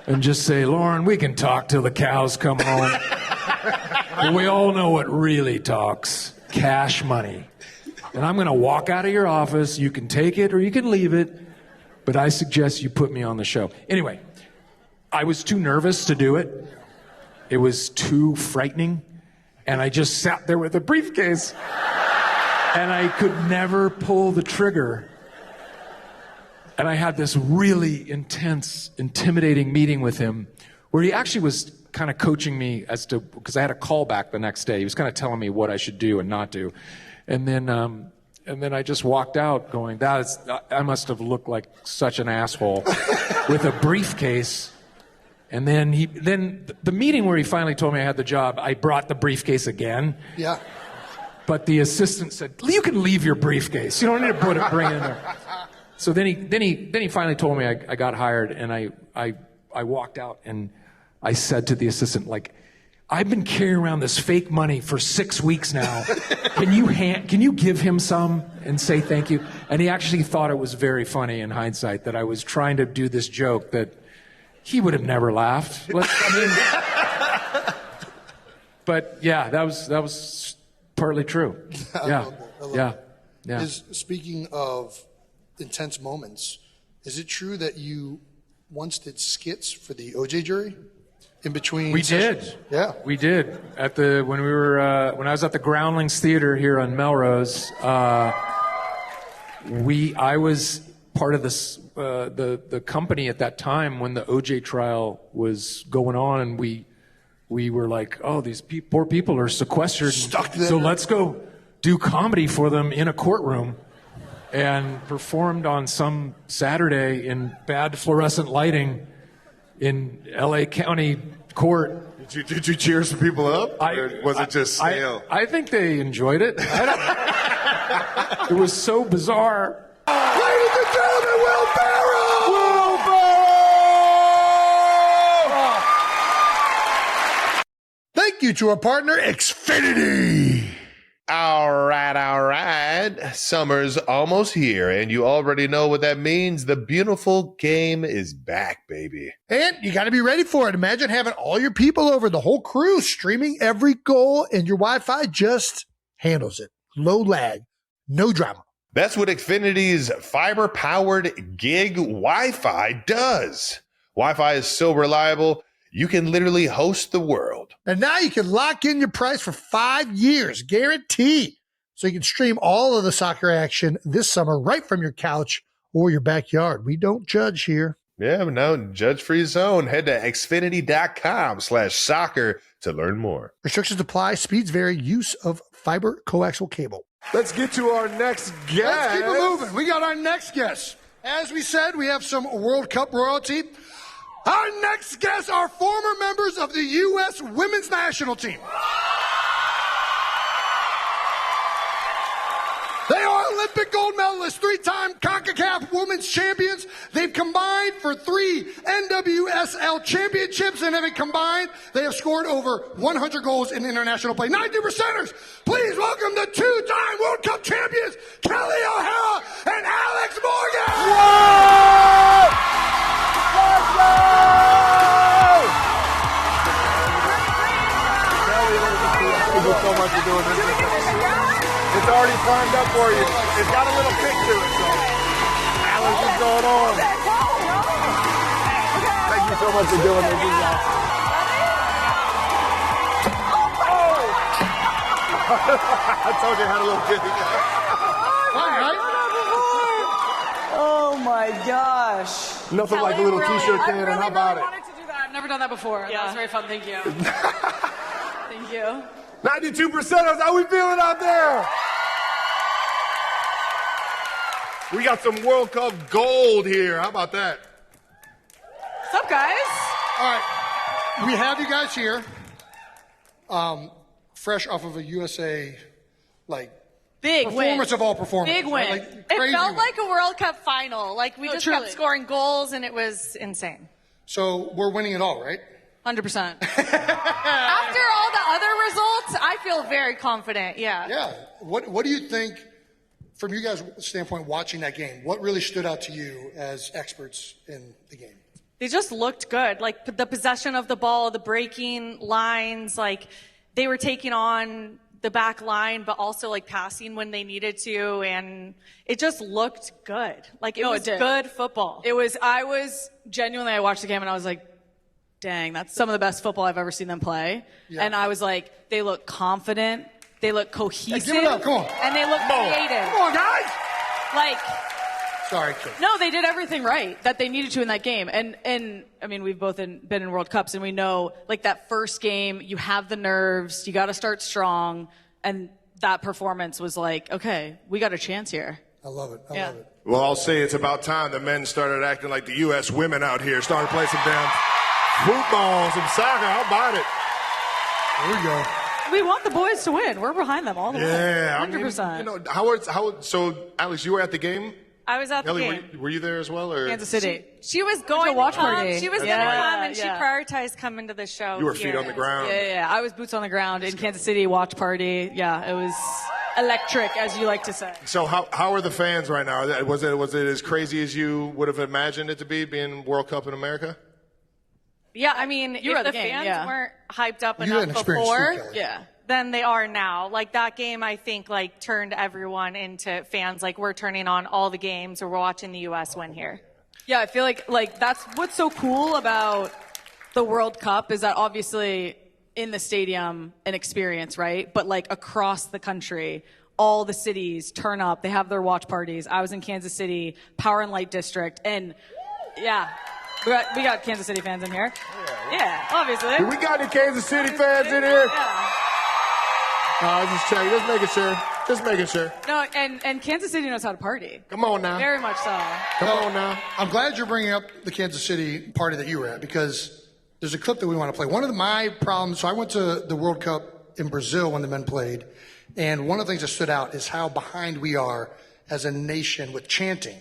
Speaker 8: and just say, Lauren, we can talk till the cows come home. But we all know what really talks, cash money. And I'm going to walk out of your office. You can take it or you can leave it, but I suggest you put me on the show. Anyway, I was too nervous to do it. It was too frightening. And I just sat there with a briefcase. And I could never pull the trigger. And I had this really intense, intimidating meeting with him where he actually was kind of coaching me as to, because I had a call back the next day. He was kind of telling me what I should do and not do. And then I just walked out going, I must have looked like such an asshole with a briefcase And then the meeting where he finally told me I had the job, I brought the briefcase again.
Speaker 5: Yeah.
Speaker 8: But the assistant said, "You can leave your briefcase. You don't need to bring it in there." So then he finally told me I got hired, and I walked out and I said to the assistant, like, "I've been carrying around this fake money for 6 weeks now. Can you give him some and say thank you?" And he actually thought it was very funny in hindsight that I was trying to do this joke that he would have never laughed. But yeah, that was partly true. Yeah, yeah.
Speaker 5: Speaking of intense moments, is it true that you once did skits for the OJ jury in between?
Speaker 8: We
Speaker 5: sessions?
Speaker 8: did.
Speaker 5: Yeah,
Speaker 8: we did when I was at the Groundlings Theater here on Melrose. I was part of this the company at that time when the OJ trial was going on, and we were like, "Oh, these poor people are sequestered,
Speaker 5: stuck there.
Speaker 8: So let's go do comedy for them in a courtroom." And performed on some Saturday in bad fluorescent lighting in LA County Court.
Speaker 3: Did you cheer some people up? Or was it just stale?
Speaker 8: I think they enjoyed it. It was so bizarre.
Speaker 5: Ladies and gentlemen, Will Ferrell!
Speaker 3: Will Ferrell!
Speaker 5: Thank you to our partner, Xfinity.
Speaker 3: All right. Summer's almost here, and you already know what that means. The beautiful game is back, baby.
Speaker 5: And you got to be ready for it. Imagine having all your people over, the whole crew streaming every goal, and your Wi-Fi just handles it. Low lag, no drama.
Speaker 3: That's what Xfinity's fiber-powered gig Wi-Fi does. Wi-Fi is so reliable, you can literally host the world.
Speaker 5: And now you can lock in your price for 5 years, guaranteed. So you can stream all of the soccer action this summer right from your couch or your backyard. We don't judge here.
Speaker 3: Yeah, but no, judge-free zone. Head to xfinity.com/soccer to learn more.
Speaker 5: Restrictions apply. Speeds vary. Use of fiber coaxial cable.
Speaker 3: Let's get to our next guest.
Speaker 5: Let's keep it moving. We got our next guest. As we said, we have some World Cup royalty. Our next guests are former members of the U.S. women's national team. They are Olympic gold medalists, 3-time CONCACAF women's champions. They've combined for 3 NWSL championships, and having combined, they have scored over 100 goals in international play. 90%ers, please welcome the 2-time World Cup champions, Kelley O'Hara and Alex Morgan!
Speaker 3: Whoa! Let's go! Kelley, thank you so much for doing this. It's already primed up for you. It's got a little kick to it, so Alex is going on. Thank you so much for doing this. This is awesome. I told you I had a little kick.
Speaker 9: Oh my gosh.
Speaker 3: Nothing like a little t-shirt can, and how about it?
Speaker 9: I wanted to do that. I've never done that before. Yeah. That was very fun. Thank you. Thank you.
Speaker 3: 92%ers, how we feeling out there? We got some World Cup gold here. How about that?
Speaker 9: What's up, guys?
Speaker 5: All right, we have you guys here, fresh off of a USA,
Speaker 9: big
Speaker 5: performance
Speaker 9: win.
Speaker 5: of all performances.
Speaker 9: Big win.
Speaker 5: Right?
Speaker 10: It
Speaker 5: Crazy
Speaker 10: felt
Speaker 5: win.
Speaker 10: like a World Cup final. Like, we just
Speaker 9: truly.
Speaker 10: kept scoring goals, and it was insane.
Speaker 5: So we're winning it all, right?
Speaker 9: 100%.
Speaker 10: After all the other results, I feel very confident, yeah.
Speaker 5: Yeah. What do you think, from you guys' standpoint, watching that game, what really stood out to you as experts in the game?
Speaker 10: They just looked good. Like, the possession of the ball, the breaking lines, like, they were taking on the back line, but also, like, passing when they needed to, and it just looked good. Like, it was good football.
Speaker 9: I watched the game and I was like, dang, that's some of the best football I've ever seen them play. Yeah. And I was like, they look confident, they look cohesive,
Speaker 5: give it up, come on.
Speaker 9: And they look creative.
Speaker 5: Come on, guys!
Speaker 9: Like,
Speaker 5: sorry, kid.
Speaker 9: no, they did everything right that they needed to in that game. And I mean, we've both been in World Cups, and we know, like, that first game, you have the nerves, you got to start strong, and that performance was like, okay, we got a chance here.
Speaker 5: I love it. I love it.
Speaker 11: Well, I'll say it's about time the men started acting like the U.S. women out here, started playing some damn Football, some soccer. How about it?
Speaker 5: There we go.
Speaker 9: We want the boys to win. We're behind them all the way.
Speaker 11: Yeah,
Speaker 9: 100%.
Speaker 11: I mean, so Alex, you were at the game?
Speaker 10: I was at the
Speaker 11: Kelly,
Speaker 10: game.
Speaker 11: were you there as well? Or?
Speaker 9: Kansas City.
Speaker 10: She was going
Speaker 9: to watch
Speaker 10: come.
Speaker 9: party.
Speaker 10: She was going to come, and she prioritized coming to the show.
Speaker 11: You were feet on the ground.
Speaker 9: Yeah. I was boots on the ground in Kansas City, watch party. Yeah, it was electric, as you like to say.
Speaker 11: So how are the fans right now? Was it as crazy as you would have imagined it to be, being World Cup in America?
Speaker 10: Yeah, I mean,
Speaker 9: You were
Speaker 10: if
Speaker 9: at
Speaker 10: the
Speaker 9: the game,
Speaker 10: fans weren't hyped up
Speaker 5: You had
Speaker 10: enough
Speaker 5: an experience
Speaker 10: before,
Speaker 5: too, Kelly.
Speaker 9: Yeah.
Speaker 10: than they are now. Like, that game, I think, like, turned everyone into fans. Like, we're turning on all the games, or we're watching the U.S. win here.
Speaker 9: Yeah, I feel like that's what's so cool about the World Cup is that obviously in the stadium an experience, right? But like across the country, all the cities turn up. They have their watch parties. I was in Kansas City, Power and Light District, and yeah, we got Kansas City fans in here. Yeah, obviously.
Speaker 11: Do we got any Kansas City fans in here?
Speaker 9: Yeah.
Speaker 11: Just checking, just making sure.
Speaker 9: No, and Kansas City knows how to party.
Speaker 11: Come on now.
Speaker 9: Very much so.
Speaker 11: Come on now.
Speaker 5: I'm glad you're bringing up the Kansas City party that you were at, because there's a clip that we want to play. One of my problems, so I went to the World Cup in Brazil when the men played, and one of the things that stood out is how behind we are as a nation with chanting.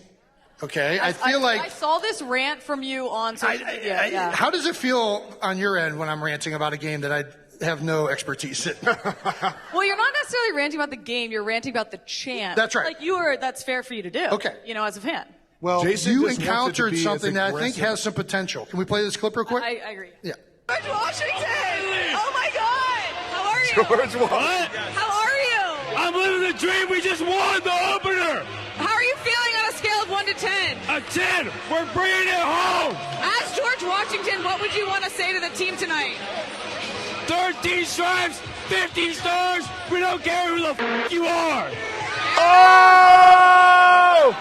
Speaker 5: Okay? I feel like...
Speaker 9: I saw this rant from you on social media. Yeah.
Speaker 5: How does it feel on your end when I'm ranting about a game that I have no expertise in?
Speaker 9: Well, you're not necessarily ranting about the game. You're ranting about the chant.
Speaker 5: That's right.
Speaker 9: Like that's fair for you to do.
Speaker 5: Okay.
Speaker 9: You know, as a fan.
Speaker 5: Well,
Speaker 11: Jason
Speaker 5: you
Speaker 11: just wants it to
Speaker 5: encountered
Speaker 11: be as
Speaker 5: something that I think
Speaker 11: aggressive.
Speaker 5: has some potential. Can we play this clip real quick?
Speaker 9: I agree.
Speaker 5: Yeah.
Speaker 12: George Washington! Oh my God! How are you?
Speaker 11: George Washington.
Speaker 12: How are you?
Speaker 13: I'm living the dream. We just won the opener.
Speaker 12: How are you feeling on a scale of 1 to 10?
Speaker 13: A 10. We're bringing it home.
Speaker 12: As George Washington, what would you want to say to the team tonight?
Speaker 13: 13 stripes, 50 stars. We don't care who the you are.
Speaker 11: Oh!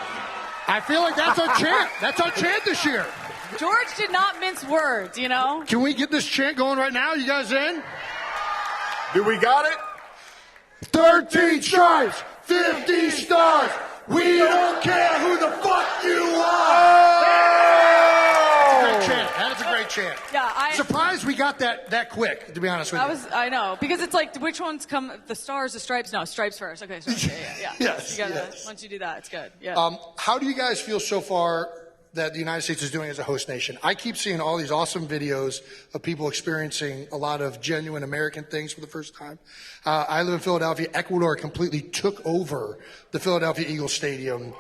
Speaker 5: I feel like that's our chant. That's our chant this year.
Speaker 9: George did not mince words, you know?
Speaker 5: Can we get this chant going right now? You guys in?
Speaker 11: Do we got it?
Speaker 5: 13 stripes, 50 stars. We don't care who the fuck you are. That's a great chant. That is a great chant.
Speaker 9: Yeah,
Speaker 5: Surprised we got that quick, to be honest with you.
Speaker 9: I know, because it's like, which ones come, the stars, the stripes? No, stripes first. Okay, so yeah.
Speaker 5: Yes,
Speaker 9: You gotta,
Speaker 5: yes.
Speaker 9: Once you do that, it's good. Yeah.
Speaker 5: How do you guys feel so far that the United States is doing as a host nation? I keep seeing all these awesome videos of people experiencing a lot of genuine American things for the first time. I live in Philadelphia. Ecuador completely took over the Philadelphia Eagles Stadium.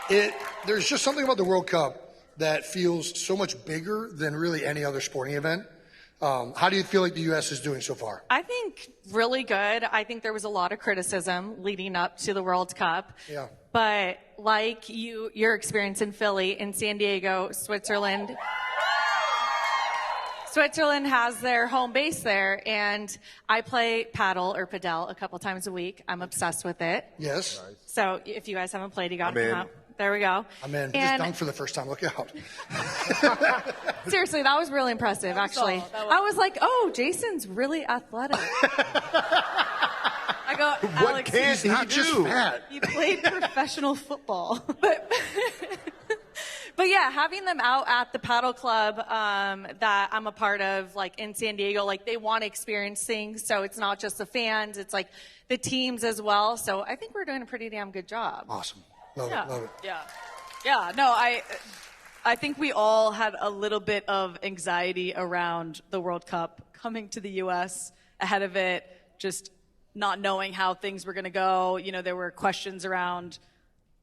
Speaker 5: There's just something about the World Cup that feels so much bigger than really any other sporting event. How do you feel like the U.S. is doing so far?
Speaker 10: I think really good. I think there was a lot of criticism leading up to the World Cup.
Speaker 5: Yeah.
Speaker 10: But like your experience in Philly, in San Diego, Switzerland has their home base there, and I play paddle or padel a couple times a week. I'm obsessed with it.
Speaker 5: Yes.
Speaker 10: So if you guys haven't played, you got to
Speaker 11: I'm
Speaker 10: come
Speaker 11: in.
Speaker 10: out. There we go.
Speaker 5: I'm in. Just
Speaker 10: And
Speaker 5: dunked for the first time. Look out.
Speaker 10: seriously, that was really impressive, actually. I was like, oh, Jason's really athletic.
Speaker 9: I go,
Speaker 11: What
Speaker 9: Alex,
Speaker 11: can't he
Speaker 5: Not just
Speaker 11: do?
Speaker 5: fat.
Speaker 10: He played professional football. But yeah, having them out at the paddle club that I'm a part of, like in San Diego, like they want to experience things. So it's not just the fans, it's like the teams as well. So I think we're doing a pretty damn good job.
Speaker 5: Awesome. Love
Speaker 9: Yeah.
Speaker 5: it. Love it.
Speaker 9: Yeah. No, I think we all had a little bit of anxiety around the World Cup coming to the U.S. ahead of it, just not knowing how things were going to go. You know, there were questions around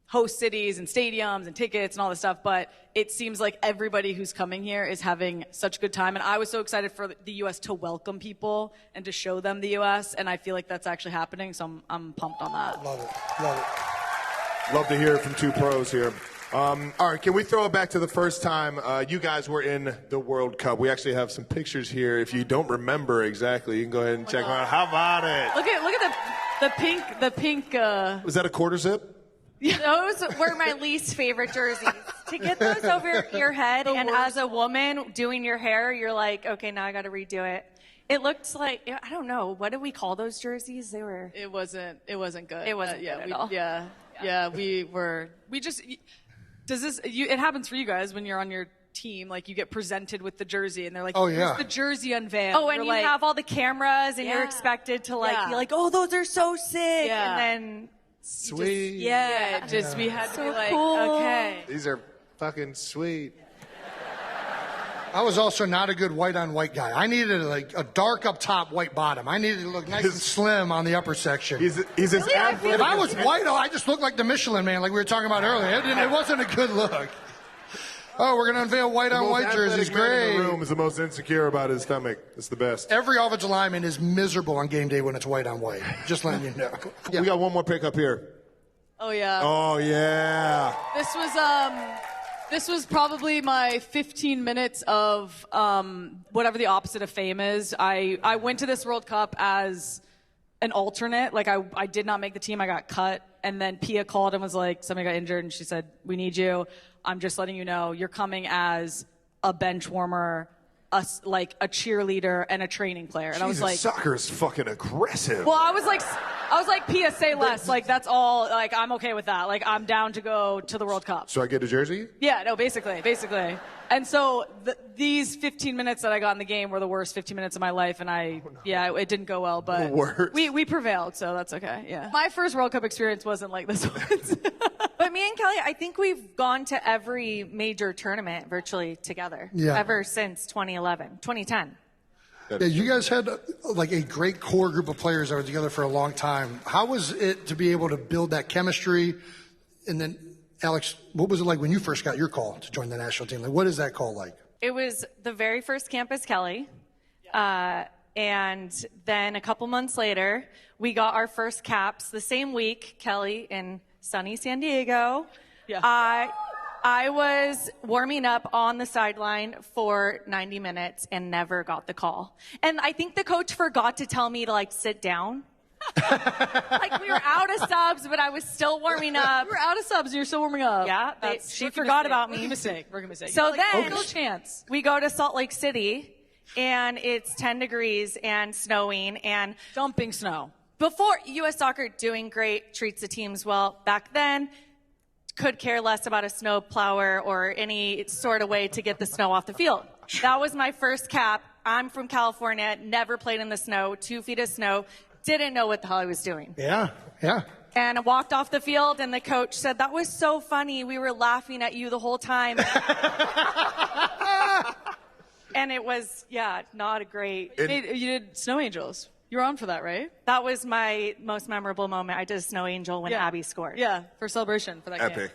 Speaker 9: host cities and stadiums and tickets and all this stuff, but it seems like everybody who's coming here is having such a good time. And I was so excited for the U.S. to welcome people and to show them the U.S., and I feel like that's actually happening, so I'm pumped on that.
Speaker 5: Love it. Love it.
Speaker 11: Love to hear it from two pros here. All right, can we throw it back to the first time you guys were in the World Cup? We actually have some pictures here. If you don't remember exactly, you can go ahead and check them out. How about it?
Speaker 9: Look at the pink.
Speaker 11: Was that a quarter zip?
Speaker 10: Those were my least favorite jerseys. To get those over your head, and as a woman doing your hair, you're like, okay, now I got to redo it. It looked like, I don't know, what do we call those jerseys? They were.
Speaker 9: It wasn't good.
Speaker 10: It wasn't good at all.
Speaker 9: Yeah, we just. Does this? It happens for you guys when you're on your team, like you get presented with the jersey and they're like,
Speaker 5: Oh,
Speaker 9: here's
Speaker 5: yeah.
Speaker 9: the jersey unveil.
Speaker 10: Oh, and
Speaker 9: You're
Speaker 10: you
Speaker 9: like,
Speaker 10: have all the cameras, and you're expected to like be like, oh, those are so sick,
Speaker 9: Yeah.
Speaker 10: and then
Speaker 11: Sweet.
Speaker 9: we had to be like,
Speaker 10: cool.
Speaker 9: okay.
Speaker 11: These are fucking sweet.
Speaker 5: I was also not a good white-on-white guy. I needed like a dark up top, white bottom. I needed to look nice and slim on the upper section.
Speaker 11: He's as athletic.
Speaker 5: If I was white, I just looked like the Michelin Man, like we were talking about earlier. It wasn't a good look. Oh, we're going to unveil white-on-white jerseys.
Speaker 11: Man in
Speaker 5: Great.
Speaker 11: the room is the most insecure about his stomach. It's the best.
Speaker 5: Every offensive lineman is miserable on game day when it's white-on-white. Just letting you know. Yeah.
Speaker 11: We got one more pickup here.
Speaker 9: Oh, yeah.
Speaker 11: Oh, yeah.
Speaker 9: This was probably my 15 minutes of whatever the opposite of fame is. I went to this World Cup as an alternate. Like, I did not make the team. I got cut. And then Pia called and was like, somebody got injured. And she said, we need you. I'm just letting you know you're coming as a bench warmer, a cheerleader, and a training player. And I was like,
Speaker 11: soccer is fucking aggressive.
Speaker 9: well, I was like, Pia, say less. Like, that's all. Like, I'm okay with that. Like, I'm down to go to the World Cup.
Speaker 11: So I get a jersey?
Speaker 9: Yeah, no, basically. And so these 15 minutes that I got in the game were the worst 15 minutes of my life, and it didn't go well, but we prevailed, so that's okay. Yeah. My first World Cup experience wasn't like this one.
Speaker 10: But me and Kelly, I think we've gone to every major tournament virtually together ever since 2010.
Speaker 5: Yeah, you guys had like a great core group of players that were together for a long time. How was it to be able to build that chemistry? And then, Alex, what was it like when you first got your call to join the national team? Like, what is that call like?
Speaker 10: It was the very first campus Kelly. And then a couple months later, we got our first caps the same week, Kelly, in sunny San Diego.
Speaker 9: Yeah.
Speaker 10: I was warming up on the sideline for 90 minutes and never got the call. And I think the coach forgot to tell me to like sit down. Like we were out of subs, but I was still warming up.
Speaker 9: You were out of subs and you're still warming up.
Speaker 10: Yeah, she forgot about me.
Speaker 9: Rookie mistake.
Speaker 10: So then
Speaker 9: no chance.
Speaker 10: We go to Salt Lake City and it's 10 degrees and snowing and
Speaker 9: dumping snow.
Speaker 10: Before U.S. Soccer doing great, treats the teams well. Back then, could care less about a snow plower or any sort of way to get the snow off the field. That was my first cap. I'm from California, never played in the snow, 2 feet of snow, didn't know what the hell I was doing.
Speaker 5: Yeah.
Speaker 10: And I walked off the field, and the coach said, that was so funny. We were laughing at you the whole time. And it was, not a great...
Speaker 9: You did Snow Angels. You were on for that, right?
Speaker 10: That was my most memorable moment. I did a Snow Angel when Abby scored.
Speaker 9: Yeah, for celebration for that game.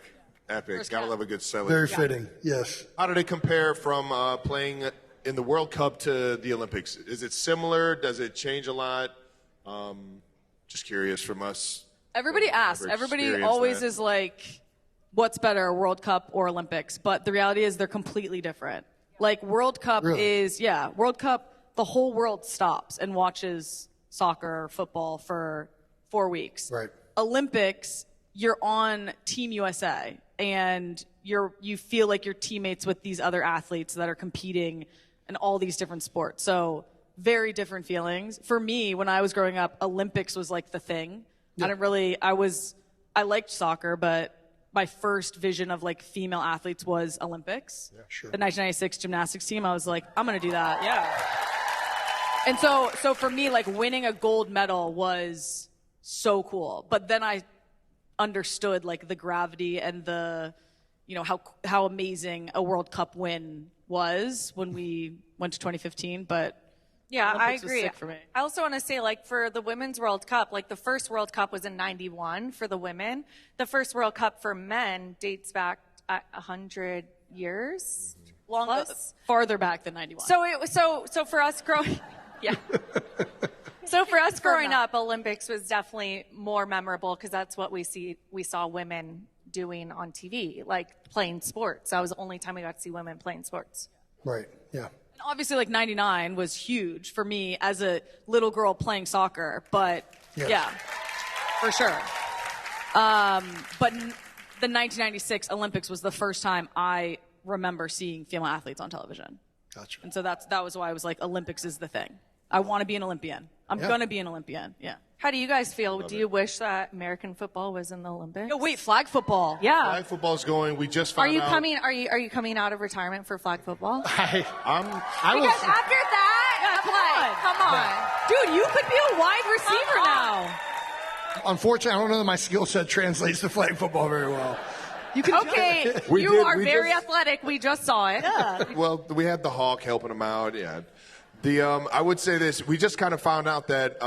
Speaker 11: Epic.
Speaker 9: First
Speaker 11: Gotta
Speaker 9: cap.
Speaker 11: love a good celebration.
Speaker 5: Very fitting, yes.
Speaker 11: How did it compare from playing in the World Cup to the Olympics? Is it similar? Does it change a lot? Just curious from us.
Speaker 9: Everybody asks. Everybody always is like, what's better, World Cup or Olympics? But the reality is they're completely different. Like World Cup World Cup, the whole world stops and watches soccer or football for 4 weeks.
Speaker 5: Right.
Speaker 9: Olympics, you're on Team USA and you feel like you're teammates with these other athletes that are competing in all these different sports. So very different feelings. For me, when I was growing up, Olympics was like the thing. Yeah. I liked soccer, but my first vision of like female athletes was Olympics.
Speaker 5: Yeah, sure.
Speaker 9: The 1996 gymnastics team, I was like, I'm going to do that. Yeah. And so for me, like winning a gold medal was so cool. But then I understood like the gravity and the, how amazing a World Cup win was when we went to 2015. But
Speaker 10: yeah,
Speaker 9: Olympics
Speaker 10: I agree.
Speaker 9: Was sick for me.
Speaker 10: I also want to say, like, for the Women's World Cup, like, the first World Cup was in 91 for the women. The first World Cup for men dates back 100 years.
Speaker 9: Farther back than 91.
Speaker 10: So for us growing, So for us growing up, Olympics was definitely more memorable because that's what we saw women doing on TV, like playing sports. That was the only time we got to see women playing sports.
Speaker 5: Right. Yeah.
Speaker 9: Obviously, like 99 was huge for me as a little girl playing soccer, but yeah for sure. But the 1996 Olympics was the first time I remember seeing female athletes on television.
Speaker 5: Gotcha.
Speaker 9: And so that was why I was like, Olympics is the thing. I want to be an Olympian. I'm going to be an Olympian. Yeah.
Speaker 10: How do you guys feel? Do you wish that American football was in the Olympics?
Speaker 9: No, wait, flag football.
Speaker 10: Yeah.
Speaker 11: Flag football's going. We just
Speaker 10: Are
Speaker 11: found
Speaker 10: you
Speaker 11: out.
Speaker 10: coming? Are you coming out of retirement for flag football?
Speaker 5: I will.
Speaker 10: Because after that, come on.
Speaker 9: Dude, you could be a wide receiver now.
Speaker 5: Unfortunately, I don't know that my skill set translates to flag football very well.
Speaker 10: You can. Okay,
Speaker 11: We
Speaker 10: you
Speaker 11: did-
Speaker 10: are
Speaker 11: we
Speaker 10: very
Speaker 11: just-
Speaker 10: athletic. We just saw it. Yeah.
Speaker 11: Well, we had the Hawk helping him out. Yeah. I would say this. We just kind of found out that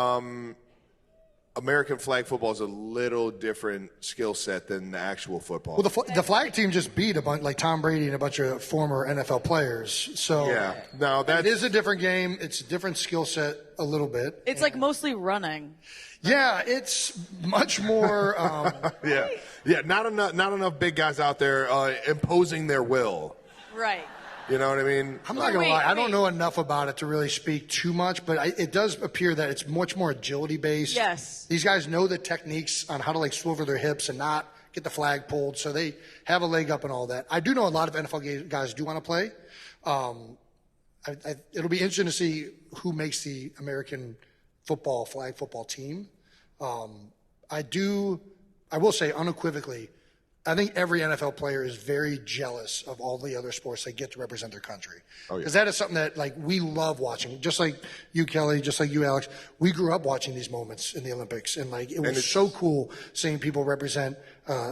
Speaker 11: American flag football is a little different skill set than the actual football.
Speaker 5: Well, the flag team just beat a bunch, like Tom Brady and a bunch of former NFL players. So
Speaker 11: Yeah. No,
Speaker 5: it is a different game. It's a different skill set a little bit.
Speaker 9: It's like mostly running.
Speaker 5: Yeah, it's much more.
Speaker 11: Yeah. Not enough big guys out there imposing their will.
Speaker 9: Right.
Speaker 11: You know what I mean?
Speaker 5: I'm not going to lie. I don't know enough about it to really speak too much, but it does appear that it's much more agility based.
Speaker 9: Yes.
Speaker 5: These guys know the techniques on how to like swivel their hips and not get the flag pulled, so they have a leg up and all that. I do know a lot of NFL guys do want to play. It'll be interesting to see who makes the American flag football team. I will say unequivocally, I think every NFL player is very jealous of all the other sports they get to represent their country. Because that is something that like we love watching. Just like you, Kelly, just like you, Alex. We grew up watching these moments in the Olympics, and like it was so cool seeing people represent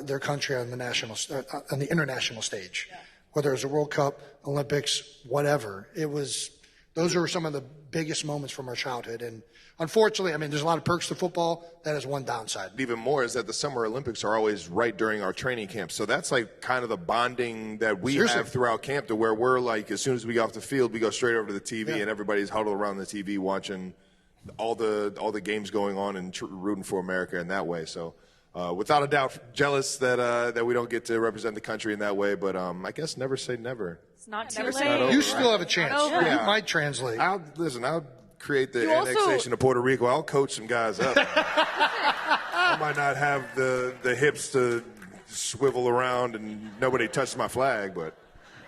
Speaker 5: their country on the international stage. Yeah. Whether it was a World Cup, Olympics, whatever. Those are some of the biggest moments from our childhood. And unfortunately, I mean, there's a lot of perks to football. That is one downside.
Speaker 11: Even more is that the Summer Olympics are always right during our training camp. So that's like kind of the bonding that we have throughout camp, to where we're like, as soon as we get off the field, we go straight over to the TV and everybody's huddled around the TV watching all the games going on and rooting for America in that way. So without a doubt, jealous that we don't get to represent the country in that way. But I guess never say never.
Speaker 10: It's not too
Speaker 9: Never say
Speaker 10: late.
Speaker 9: never.
Speaker 5: You still have a chance.
Speaker 11: Yeah.
Speaker 5: You might translate.
Speaker 11: I'll create the annexation of Puerto Rico. I'll coach some guys up. I might not have the hips to swivel around and nobody touches my flag, but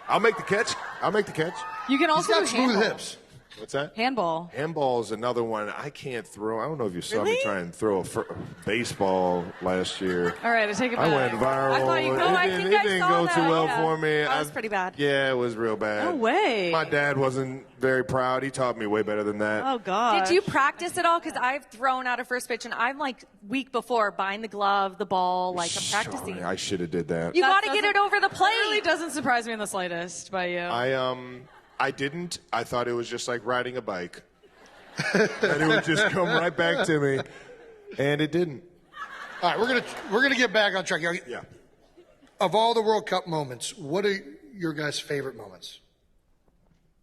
Speaker 11: I'll make the catch.
Speaker 9: You can also
Speaker 5: He's got
Speaker 9: do
Speaker 5: smooth
Speaker 9: handball.
Speaker 5: hips.
Speaker 11: What's that?
Speaker 9: Handball.
Speaker 11: Handball is another one I can't throw. I don't know if you saw me try and throw a baseball last year.
Speaker 9: All right, I take it
Speaker 11: I
Speaker 9: back.
Speaker 11: went viral.
Speaker 10: I thought you.
Speaker 11: It didn't go too well for me.
Speaker 10: That was pretty bad.
Speaker 11: Yeah, it was real bad.
Speaker 9: No way.
Speaker 11: My dad wasn't very proud. He taught me way better than that.
Speaker 9: Oh, God.
Speaker 10: Did you practice at all? Because I've thrown out a first pitch, and I'm like week before buying the glove, the ball, like I'm practicing.
Speaker 11: I should have did that.
Speaker 10: You got to get it over the plate.
Speaker 9: It really doesn't surprise me in the slightest by you.
Speaker 11: I didn't. I thought it was just like riding a bike. And it would just come right back to me. And it didn't.
Speaker 5: All right, we're gonna get back on track.
Speaker 11: Yeah.
Speaker 5: Of all the World Cup moments, what are your guys' favorite moments?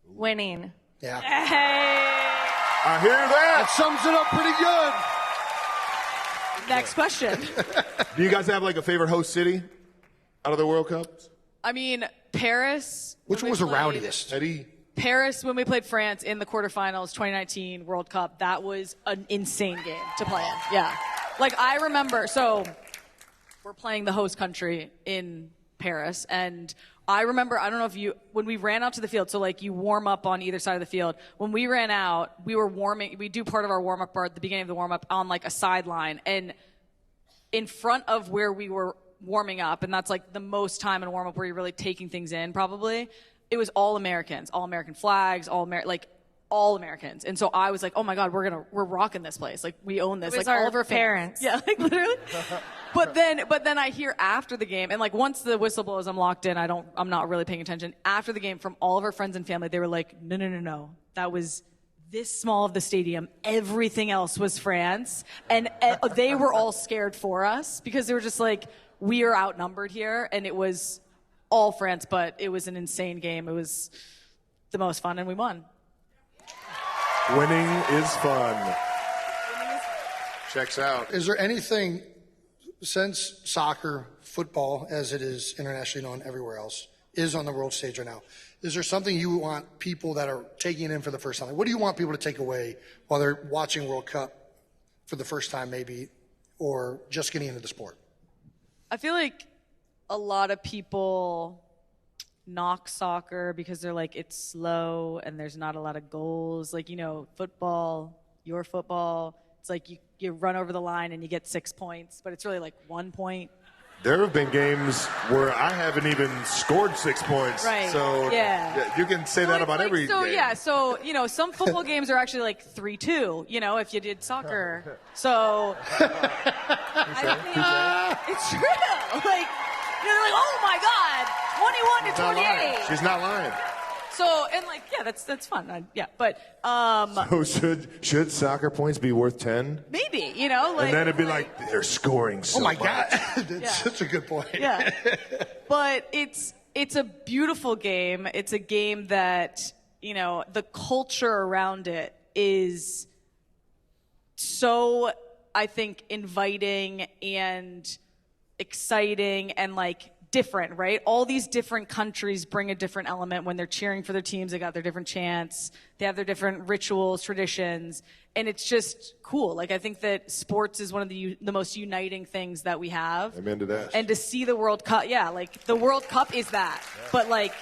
Speaker 10: Winning.
Speaker 5: Yeah.
Speaker 10: Hey.
Speaker 11: I hear that.
Speaker 5: That sums it up pretty good.
Speaker 9: Next question.
Speaker 11: Do you guys have like a favorite host city out of the World Cup?
Speaker 9: I mean, Paris.
Speaker 5: Which one was the rowdiest?
Speaker 11: Eddie?
Speaker 9: Paris, when we played France in the quarterfinals, 2019 World Cup, that was an insane game to play in. Yeah. Like, I remember, so we're playing the host country in Paris, and I remember, I don't know if when we ran out to the field, so like you warm up on either side of the field. When we ran out, we do part of our warm up part at the beginning of the warm up on like a sideline, and in front of where we were warming up, and that's like the most time in warm up where you're really taking things in probably, it was all Americans, all American flags, all Americans. And so I was like, oh my God, we're rocking this place. Like, we own this.
Speaker 10: It was
Speaker 9: like
Speaker 10: our
Speaker 9: all of our
Speaker 10: parents.
Speaker 9: Yeah, like literally. But then I hear after the game, and like once the whistle blows, I'm locked in. I'm not really paying attention. After the game, from all of our friends and family, they were like, no. That was this small of the stadium. Everything else was France. And they were all scared for us because they were just like, we are outnumbered here. And it was all France, but it was an insane game. It was the most fun, and we won.
Speaker 11: Winning is fun. Checks out.
Speaker 5: Is there anything, since soccer, football, as it is internationally known everywhere else, is on the world stage right now, is there something you want people that are taking it in for the first time? What do you want people to take away while they're watching World Cup for the first time maybe, or just getting into the sport?
Speaker 9: I feel like a lot of people knock soccer because they're like, it's slow and there's not a lot of goals. Like, football, your football, it's like you run over the line and you get 6 points, but it's really like 1 point.
Speaker 11: There have been games where I haven't even scored 6 points.
Speaker 9: Right.
Speaker 11: So
Speaker 9: yeah.
Speaker 11: You can say that about every game.
Speaker 9: Yeah, so, some football games are actually like 3-2, if you did soccer. So, I think it's true. Like, they're like, oh my God, 21-28.
Speaker 11: She's not lying.
Speaker 9: So, and like, yeah, that's fun. But.
Speaker 11: So should soccer points be worth 10?
Speaker 9: Maybe,
Speaker 11: and then it'd be like they're scoring so much.
Speaker 5: Oh my God. That's such a good point.
Speaker 9: Yeah. But it's a beautiful game. It's a game that, the culture around it is so, I think, inviting and exciting and like different, right? All these different countries bring a different element when they're cheering for their teams. They got their different chants. They have their different rituals, traditions, and it's just cool. Like, I think that sports is one of the most uniting things that we have.
Speaker 11: Amen to that.
Speaker 9: And to see the World Cup, like the World Cup is that, but like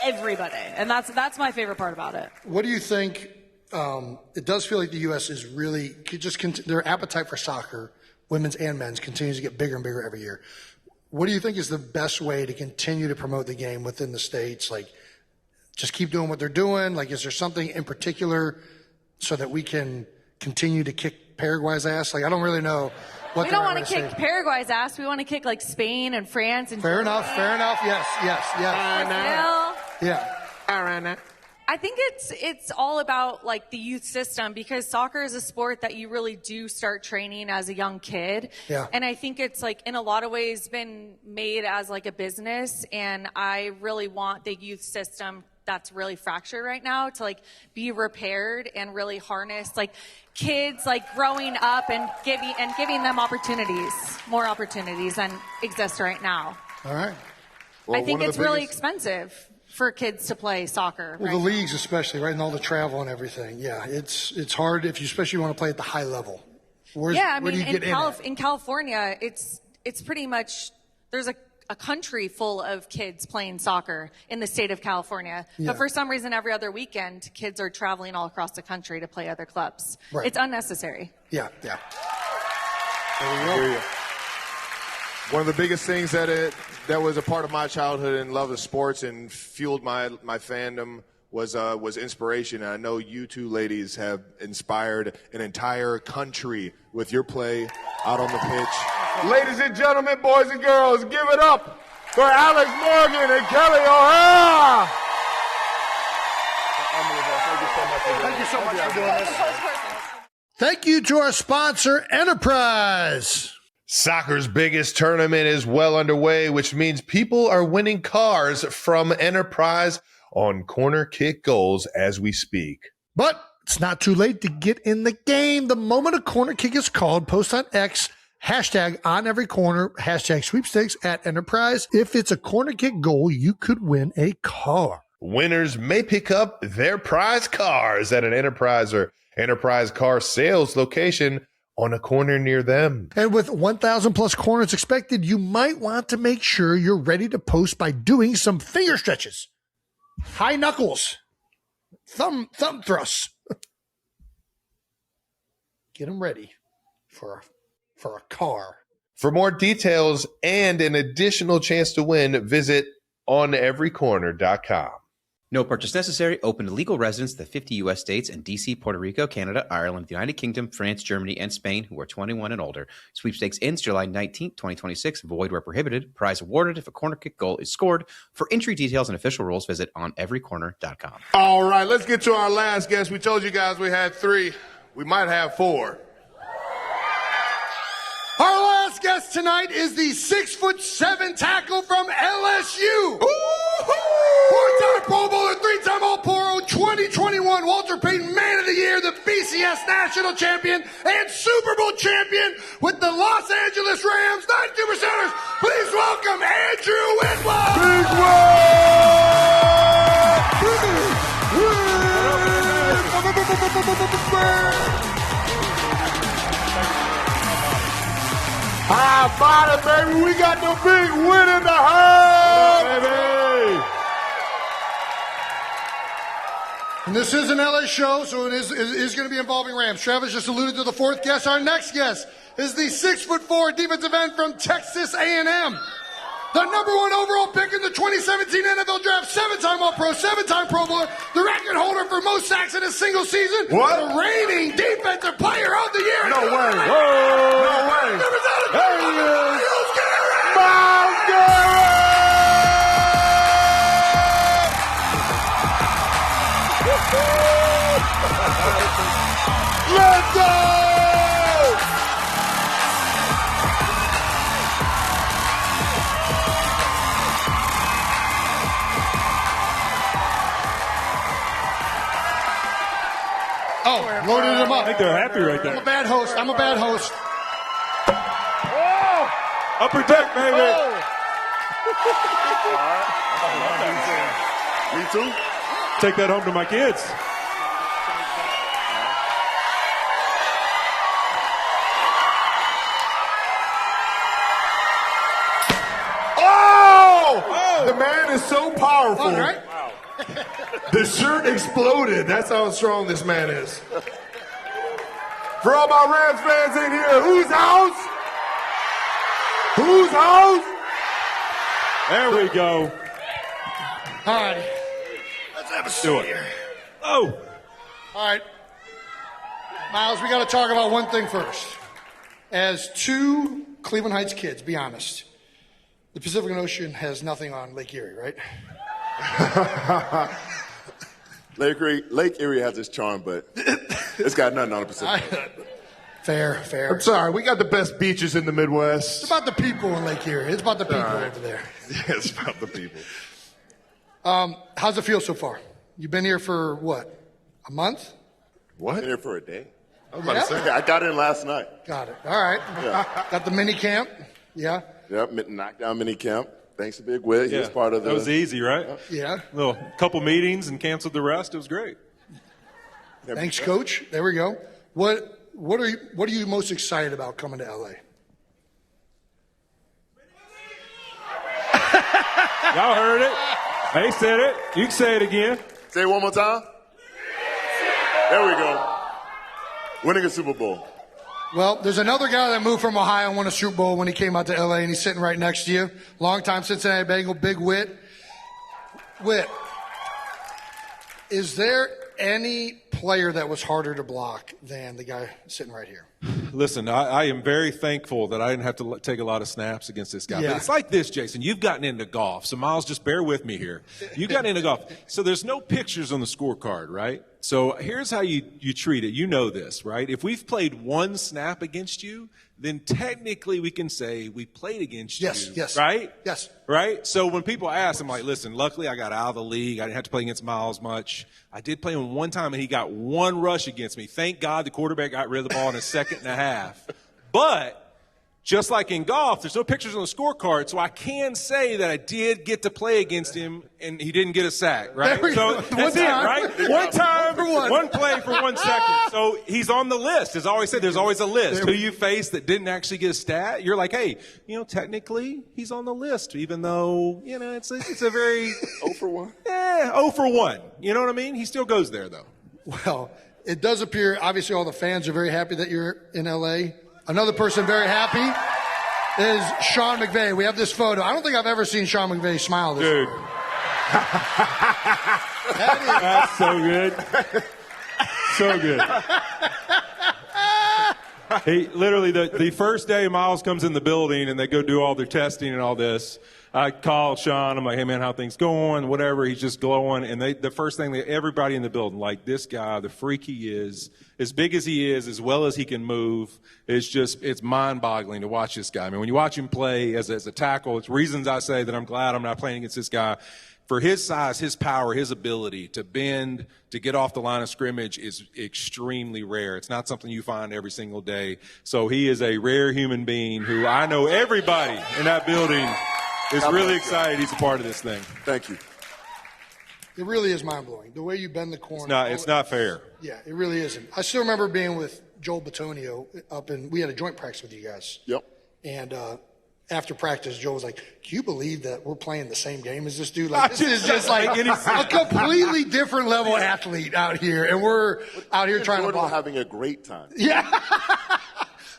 Speaker 9: everybody, and that's my favorite part about it.
Speaker 5: What do you think? It does feel like the U.S. is really their appetite for soccer, women's and men's, continues to get bigger and bigger every year. What do you think is the best way to continue to promote the game within the States? Like, just keep doing what they're doing? Like, is there something in particular so that we can continue to kick Paraguay's ass? Like, I don't really know what
Speaker 10: we don't want to kick Paraguay's ass. We want to kick like Spain and France and
Speaker 5: Fair enough. Yes.
Speaker 10: Brazil.
Speaker 5: Yeah.
Speaker 10: I think it's all about like the youth system, because soccer is a sport that you really do start training as a young kid.
Speaker 5: Yeah.
Speaker 10: And I think it's like in a lot of ways been made as like a business, and I really want the youth system that's really fractured right now to like be repaired and really harness like kids like growing up and giving them more opportunities than exist right now.
Speaker 5: All right.
Speaker 10: Well, I think it's really expensive for kids to play soccer.
Speaker 5: Well, the leagues especially, right, and all the travel and everything. Yeah, it's hard if you especially want to play at the high level. Where do you get
Speaker 10: in California, it's pretty much there's a country full of kids playing soccer in the state of California.
Speaker 5: Yeah.
Speaker 10: But for some reason, every other weekend, kids are traveling all across the country to play other clubs.
Speaker 5: Right.
Speaker 10: It's unnecessary.
Speaker 5: Yeah. There we go.
Speaker 11: One of the biggest things that was a part of my childhood and love of sports and fueled my fandom was inspiration. And I know you two ladies have inspired an entire country with your play out on the pitch. Ladies and gentlemen, boys and girls, give it up for Alex Morgan and Kelley O'Hara.
Speaker 5: Thank you so much for doing this. Thank you to our sponsor, Enterprise.
Speaker 3: Soccer's biggest tournament is well underway, which means people are winning cars from Enterprise on corner kick goals as we speak.
Speaker 6: But it's not too late to get in the game. The moment a corner kick is called, post on X, hashtag on every corner, hashtag sweepstakes at Enterprise. If it's a corner kick goal, you could win a car.
Speaker 3: Winners may pick up their prize cars at an Enterprise or Enterprise car sales location on a corner near them.
Speaker 6: And with 1,000 plus corners expected, you might want to make sure you're ready to post by doing some finger stretches, high knuckles, thumb thrusts. Get them ready for a car.
Speaker 3: For more details and an additional chance to win, visit oneverycorner.com.
Speaker 14: No purchase necessary. Open to legal residents of the 50 U.S. states and D.C., Puerto Rico, Canada, Ireland, the United Kingdom, France, Germany, and Spain who are 21 and older. Sweepstakes ends July 19, 2026. Void where prohibited. Prize awarded if a corner kick goal is scored. For entry details and official rules, visit oneverycorner.com.
Speaker 11: All right, let's get to our last guest. We told you guys we had 3. We might have 4.
Speaker 5: Our last guest tonight is the 6'7" tackle from LSU. Four-time Pro Bowler, 3-time All-Pro, 2021 Walter Payton Man of the Year, the BCS National Champion, and Super Bowl champion with the Los Angeles Rams 92%ers. Please welcome Andrew Whitworth.
Speaker 11: How about it, baby? We got the big win in the house, baby.
Speaker 5: And this is an LA show, so it is going to be involving Rams. Travis just alluded to the fourth guest. Our next guest is the 6'4" defensive end from Texas A&M. The number 1 overall pick in the 2017 NFL Draft, 7-time All-Pro, 7-time Pro Bowler, the record holder for most sacks in a single season, the reigning Defensive Player of the Year.
Speaker 7: No way.
Speaker 5: Whoa.
Speaker 7: No way.
Speaker 5: There he is.
Speaker 7: Myles Garrett! Let's go!
Speaker 5: Oh, loaded him up.
Speaker 15: I think they're happy right there.
Speaker 5: I'm a bad host.
Speaker 15: Upper deck, baby.
Speaker 11: Me too.
Speaker 15: Take that home to my kids.
Speaker 11: Oh! The man is so powerful.
Speaker 5: Fun, right?
Speaker 11: The shirt exploded. That's how strong this man is. For all my Rams fans in here, whose house? Whose house?
Speaker 15: There we go.
Speaker 5: All right. Let's have a seat here.
Speaker 15: Oh.
Speaker 5: All right. Myles, we got to talk about one thing first. As two Cleveland Heights kids, be honest, the Pacific Ocean has nothing on Lake Erie, right?
Speaker 11: Lake Erie has its charm, but it's got nothing on the Pacific.
Speaker 5: Fair.
Speaker 11: I'm sorry, we got the best beaches in the Midwest.
Speaker 5: It's about the people in Lake Erie. It's about the people over there.
Speaker 11: Yeah, it's about the people.
Speaker 5: How's it feel so far? You've been here for what? A month?
Speaker 11: What? Been here for a day.
Speaker 5: I was about to say.
Speaker 11: I got in last night.
Speaker 5: Got it. All right.
Speaker 11: Yeah.
Speaker 5: Got the mini camp. Yeah.
Speaker 11: Yep, knockdown mini camp. Thanks to Big Will. He was part of the.
Speaker 15: That was easy, right?
Speaker 5: Yeah.
Speaker 15: A couple meetings and canceled the rest. It was great.
Speaker 5: Thanks, Coach. There we go. What are you most excited about coming to LA?
Speaker 15: Y'all heard it. They said it. You can say it again.
Speaker 11: Say it one more time. There we go. Winning a Super Bowl.
Speaker 5: Well, there's another guy that moved from Ohio and won a Super Bowl when he came out to LA, and he's sitting right next to you. Longtime Cincinnati Bengal, Big Whit. Whit, is there any player that was harder to block than the guy sitting right here?
Speaker 15: Listen, I am very thankful that I didn't have to take a lot of snaps against this guy.
Speaker 5: Yeah.
Speaker 15: But it's like this, Jason. You've gotten into golf. So, Myles, just bear with me here. You've gotten into golf. So there's no pictures on the scorecard, right? So here's how you treat it. You know this, right? If we've played one snap against you, then technically we can say we played against you.
Speaker 5: Yes.
Speaker 15: Right?
Speaker 5: Yes.
Speaker 15: Right? So when people ask, I'm like, listen, luckily I got out of the league. I didn't have to play against Myles much. I did play him one time, and he got one rush against me. Thank God the quarterback got rid of the ball in a second and a half. But just like in golf, there's no pictures on the scorecard, so I can say that I did get to play against him, and he didn't get a sack, right? So that's it, right? One time, one play for 1 second. So he's on the list. As I always said, there's always a list. Who you face that didn't actually get a stat, you're like, hey, technically he's on the list, even though, it's a very
Speaker 11: 0 for 1.
Speaker 15: 0 for 1. You know what I mean? He still goes there, though.
Speaker 5: Well, it does appear, obviously, all the fans are very happy that you're in L.A. Another person very happy is Sean McVay. We have this photo. I don't think I've ever seen Sean McVay smile this
Speaker 15: Dude.
Speaker 5: way.
Speaker 15: That's so good. So good. He literally, the first day Myles comes in the building and they go do all their testing and all this, I call Sean. I'm like, hey, man, how things going? Whatever. He's just glowing. And the first thing everybody in the building, like, this guy, the freak he is, as big as he is, as well as he can move, it's mind-boggling to watch this guy. I mean, when you watch him play as a tackle, it's reasons I say that I'm glad I'm not playing against this guy. For his size, his power, his ability to bend, to get off the line of scrimmage is extremely rare. It's not something you find every single day. So he is a rare human being who I know everybody in that building is really excited he's a part of this thing.
Speaker 11: Thank you.
Speaker 5: It really is mind-blowing. The way you bend the corner.
Speaker 15: It's not fair.
Speaker 5: Yeah, it really isn't. I still remember being with Joel Batonio we had a joint practice with you guys.
Speaker 11: Yep.
Speaker 5: And after practice, Joe was like, "Can you believe that we're playing the same game as this dude? Like, this is just like a completely different level athlete out here, and we're out here trying to block."
Speaker 16: Having a great time.
Speaker 5: Yeah.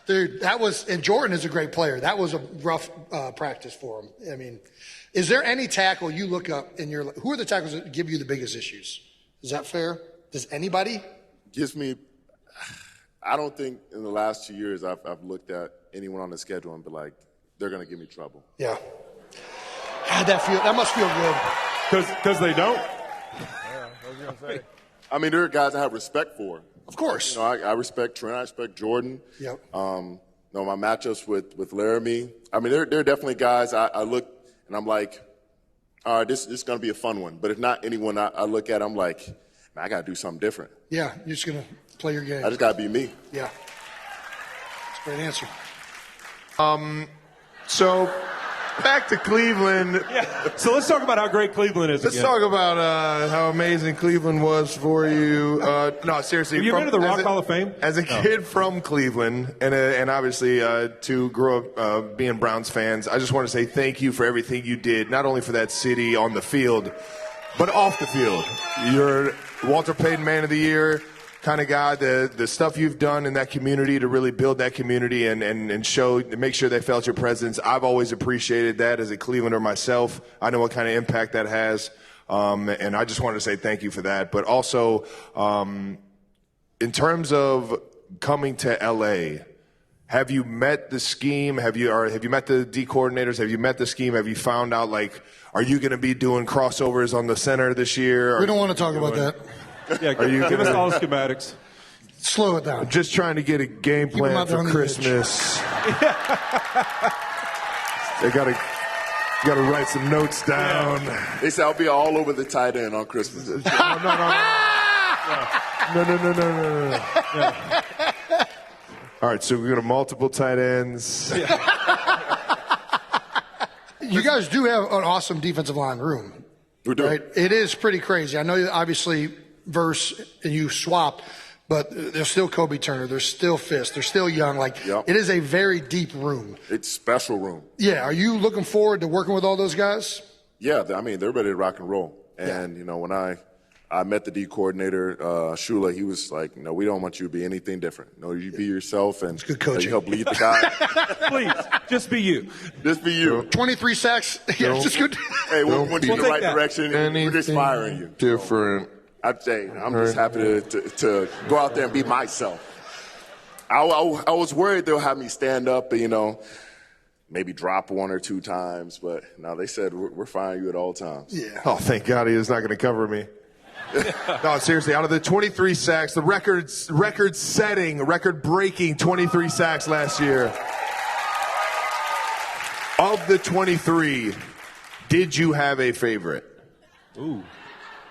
Speaker 5: Dude, and Jordan is a great player. That was a rough practice for him. I mean, is there any tackle you look up who are the tackles that give you the biggest issues? Is that fair? Does anybody?
Speaker 16: I don't think in the last 2 years I've looked at anyone on the schedule and be like, they're going to give me trouble.
Speaker 5: Yeah. How'd that feel? That must feel good.
Speaker 15: Because they don't.
Speaker 16: Yeah, I was going to say. I mean, there are guys I have respect for.
Speaker 5: Of course.
Speaker 16: I respect Trent. I respect Jordan.
Speaker 5: Yep.
Speaker 16: My matchups with Laramie. I mean, there are definitely guys I look and I'm like, all right, this is going to be a fun one. But if not anyone I look at, I'm like, man, I got to do something different.
Speaker 5: Yeah, you're just going to play your game.
Speaker 16: I just got to be me.
Speaker 5: Yeah. That's a great answer.
Speaker 7: So back to Cleveland.
Speaker 15: Yeah. So let's talk about how great Cleveland is.
Speaker 7: Let's talk about how amazing Cleveland was for you. No, seriously.
Speaker 15: Have you been to the Rock Hall of Fame?
Speaker 7: As a kid from Cleveland, and obviously to grow up being Browns fans, I just want to say thank you for everything you did, not only for that city on the field, but off the field. You're Walter Payton Man of the Year kind of guy. The stuff you've done in that community to really build that community and make sure they felt your presence. I've always appreciated that as a Clevelander myself. I know what kind of impact that has. And I just wanted to say thank you for that. But also, in terms of coming to LA, have you met the scheme? Have you met the D coordinators? Have you met the scheme? Have you found out, like, are you going to be doing crossovers on the center this year?
Speaker 5: We don't want to talk about that.
Speaker 15: Yeah, give us all the schematics.
Speaker 5: Slow it down.
Speaker 7: Just trying to get a game plan for Christmas. They gotta write some notes down.
Speaker 16: Yeah. They say I'll be all over the tight end on Christmas.
Speaker 7: No.
Speaker 15: Yeah.
Speaker 7: All right, so we're gonna multiple tight ends.
Speaker 5: You guys do have an awesome defensive line room.
Speaker 16: We do.
Speaker 5: Right? It is pretty crazy. I know, obviously, Verse and you swapped, but there's still Kobe Turner. There's still Fisk. They're still young. It is a very deep room.
Speaker 16: It's a special room.
Speaker 5: Yeah. Are you looking forward to working with all those guys?
Speaker 16: Yeah. I mean, they're ready to rock and roll. And, when I met the D coordinator, Shula, he was like, we don't want you to be anything different. You be yourself and
Speaker 5: good coaching.
Speaker 16: You help lead the guy.
Speaker 15: Please, just be you.
Speaker 16: Just be you.
Speaker 5: 23 sacks. Yeah, just good.
Speaker 16: Hey, we'll point you in the right direction. We're just firing you.
Speaker 7: Different.
Speaker 16: I'd say I'm just happy to go out there and be myself. I was worried they'll have me stand up and, maybe drop one or two times. But no, they said we're firing you at all times.
Speaker 5: Yeah.
Speaker 7: Oh, thank God he is not going to cover me. No, seriously, out of the 23 sacks, the record-breaking 23 sacks last year. Of the 23, did you have a favorite?
Speaker 15: Ooh,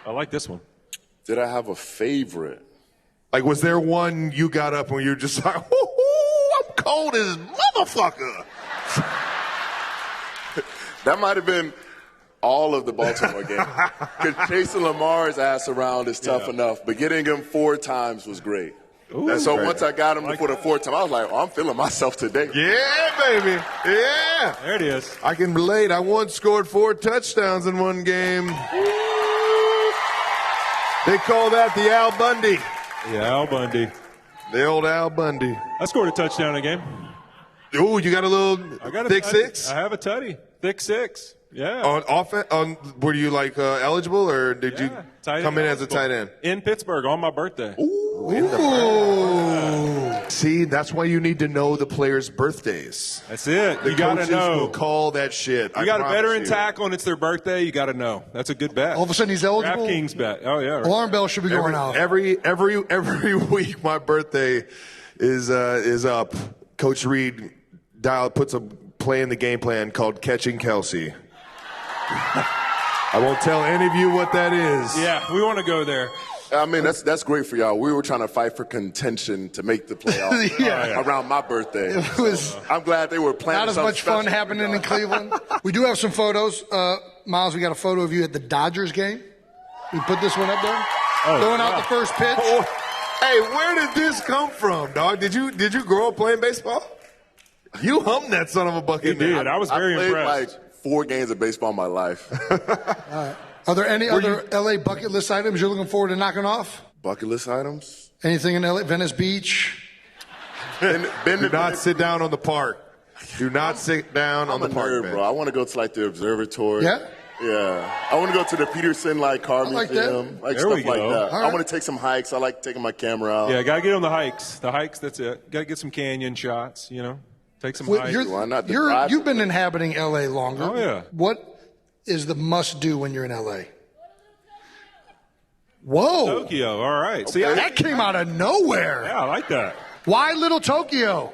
Speaker 15: I like this one.
Speaker 16: Did I have a favorite?
Speaker 7: Like, was there one you got up when you were just like, I'm cold as motherfucker?
Speaker 16: That might have been all of the Baltimore game. Because chasing Lamar's ass around is tough enough, but getting him 4 times was great.
Speaker 7: Ooh,
Speaker 16: and so once I got him to put a 4th time, I was like, I'm feeling myself today.
Speaker 7: Yeah, baby. Yeah.
Speaker 15: There it is.
Speaker 7: I can relate. I once scored 4 touchdowns in one game. They call that the Al Bundy.
Speaker 15: Yeah, Al Bundy.
Speaker 7: The old Al Bundy.
Speaker 15: I scored a touchdown in a game.
Speaker 7: Ooh, you got a little thick six?
Speaker 15: I have a tutty. Thick six. Yeah.
Speaker 7: On offense, were you eligible, or did you come in as a tight end?
Speaker 15: In Pittsburgh on my birthday.
Speaker 7: Ooh. See, that's why you need to know the players' birthdays.
Speaker 15: That's it.
Speaker 7: The
Speaker 15: You got to
Speaker 7: coaches
Speaker 15: know.
Speaker 7: will call that shit.
Speaker 15: You got a veteran tackle and it's their birthday. You got to know. That's a good bet.
Speaker 5: All of a sudden he's eligible.
Speaker 15: DraftKings bet. Oh yeah. Right.
Speaker 5: Alarm bell should be going off.
Speaker 7: Every week, my birthday is up. Coach Reed puts a play in the game plan called Catching Kelsey. I won't tell any of you what that is.
Speaker 15: Yeah, we want to go there.
Speaker 16: I mean, that's great for y'all. We were trying to fight for contention to make the playoffs around my birthday.
Speaker 5: It was
Speaker 16: I'm glad they were planning.
Speaker 5: Not as much fun happening in Cleveland. We do have some photos. Myles, we got a photo of you at the Dodgers game. We put this one up there. Throwing out the first pitch.
Speaker 7: Oh, hey, where did this come from, dog? Did you grow up playing baseball? You hummed that son of a bucket.
Speaker 15: He did. I was very
Speaker 16: played
Speaker 15: impressed.
Speaker 16: like 4 games of baseball in my life.
Speaker 5: Are there any other LA bucket list items you're looking forward to knocking off?
Speaker 16: Bucket list items?
Speaker 5: Anything in LA? Venice Beach?
Speaker 7: Do not sit down on the park. Do not sit down on the park
Speaker 16: nerd,
Speaker 7: bench.
Speaker 16: bro. I want to go to like the observatory.
Speaker 5: Yeah?
Speaker 16: Yeah. I want to go to the Peterson car museum. Like
Speaker 15: There
Speaker 16: stuff
Speaker 15: we
Speaker 16: like
Speaker 15: go.
Speaker 16: that.
Speaker 5: All
Speaker 16: I
Speaker 5: right.
Speaker 16: want to take some hikes. I like taking my camera out.
Speaker 15: Yeah, got to get on the hikes. The hikes, that's it. Got to get some canyon shots, Take some hikes.
Speaker 16: Why not?
Speaker 5: You've been inhabiting LA longer.
Speaker 15: Oh, yeah.
Speaker 5: What is the must-do when you're in LA? Whoa.
Speaker 15: Tokyo, all right. See,
Speaker 5: That came out of nowhere.
Speaker 15: Yeah, I like that.
Speaker 5: Why Little Tokyo?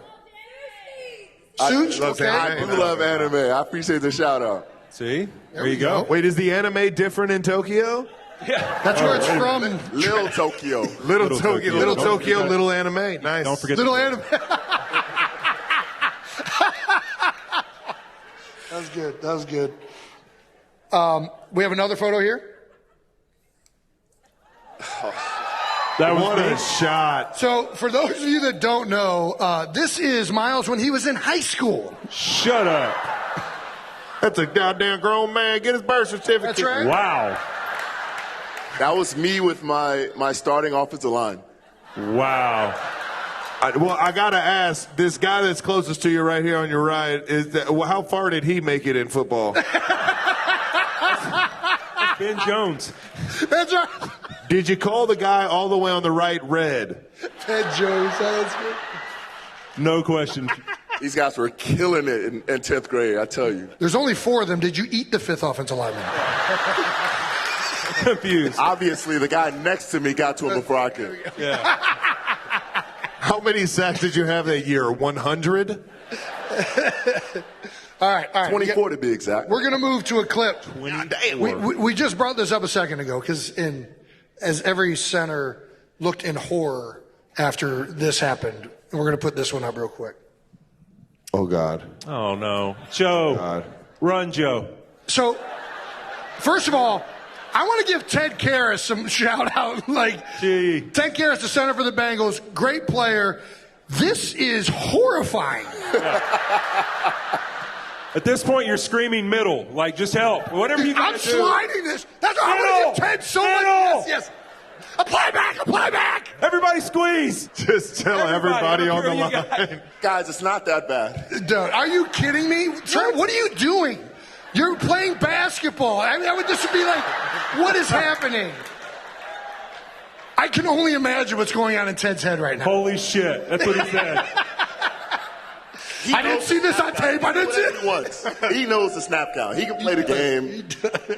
Speaker 5: Suits? Okay.
Speaker 16: I do love anime. I appreciate the shout out.
Speaker 15: See? There you go.
Speaker 7: Wait, is the anime different in Tokyo?
Speaker 15: Yeah.
Speaker 5: That's where it's from.
Speaker 16: Little Tokyo.
Speaker 7: Little Tokyo, little
Speaker 15: Don't
Speaker 7: Tokyo,
Speaker 15: forget-
Speaker 7: little anime. Nice.
Speaker 15: Don't forget
Speaker 5: Little
Speaker 15: the-
Speaker 5: anime. That's good. That was good. We have another photo here.
Speaker 15: That was
Speaker 7: What a
Speaker 15: me.
Speaker 7: shot.
Speaker 5: So, for those of you that don't know, this is Myles when he was in high school.
Speaker 15: Shut up.
Speaker 7: That's a goddamn grown man. Get his birth certificate.
Speaker 5: That's right.
Speaker 15: Wow.
Speaker 16: That was me with my starting offensive line.
Speaker 15: Wow.
Speaker 7: I gotta ask, this guy that's closest to you right here on your right, how far did he make it in football?
Speaker 15: Ben Jones.
Speaker 5: That's right.
Speaker 7: Did you call the guy all the way on the right red?
Speaker 5: Ted Jones. That's good.
Speaker 15: No question.
Speaker 16: These guys were killing it in 10th grade, I tell you.
Speaker 5: There's only 4 of them. Did you eat the 5th offensive lineman?
Speaker 15: Confused.
Speaker 16: Obviously, the guy next to me got to him before I could.
Speaker 15: Yeah.
Speaker 7: How many sacks did you have that year? 100?
Speaker 5: All right.
Speaker 16: 24 to be exact.
Speaker 5: We're going to move to a clip.
Speaker 7: Damn.
Speaker 5: We just brought this up a second ago because as every center looked in horror after this happened, and we're going to put this one up real quick.
Speaker 7: Oh, God.
Speaker 15: Oh, no. Joe.
Speaker 7: God.
Speaker 15: Run, Joe.
Speaker 5: So, first of all, I want to give Ted Karras some shout out.
Speaker 15: Gee.
Speaker 5: Ted Karras, the center for the Bengals, great player. This is horrifying.
Speaker 15: At this point, you're screaming middle. Just help. Whatever you got
Speaker 5: I'm
Speaker 15: to do.
Speaker 5: sliding this. That's why I want to give Ted so much. Yes. Apply back.
Speaker 15: Everybody squeeze.
Speaker 7: Just tell everybody on the line.
Speaker 16: Guys, it's not that bad.
Speaker 5: Dude, are you kidding me? Trent, what are you doing? You're playing basketball. This would be like, what is happening? I can only imagine what's going on in Ted's head right now.
Speaker 15: Holy shit. That's what he said.
Speaker 5: I didn't see this on tape. I didn't see it.
Speaker 16: Once. He knows the snap count. He can play the game.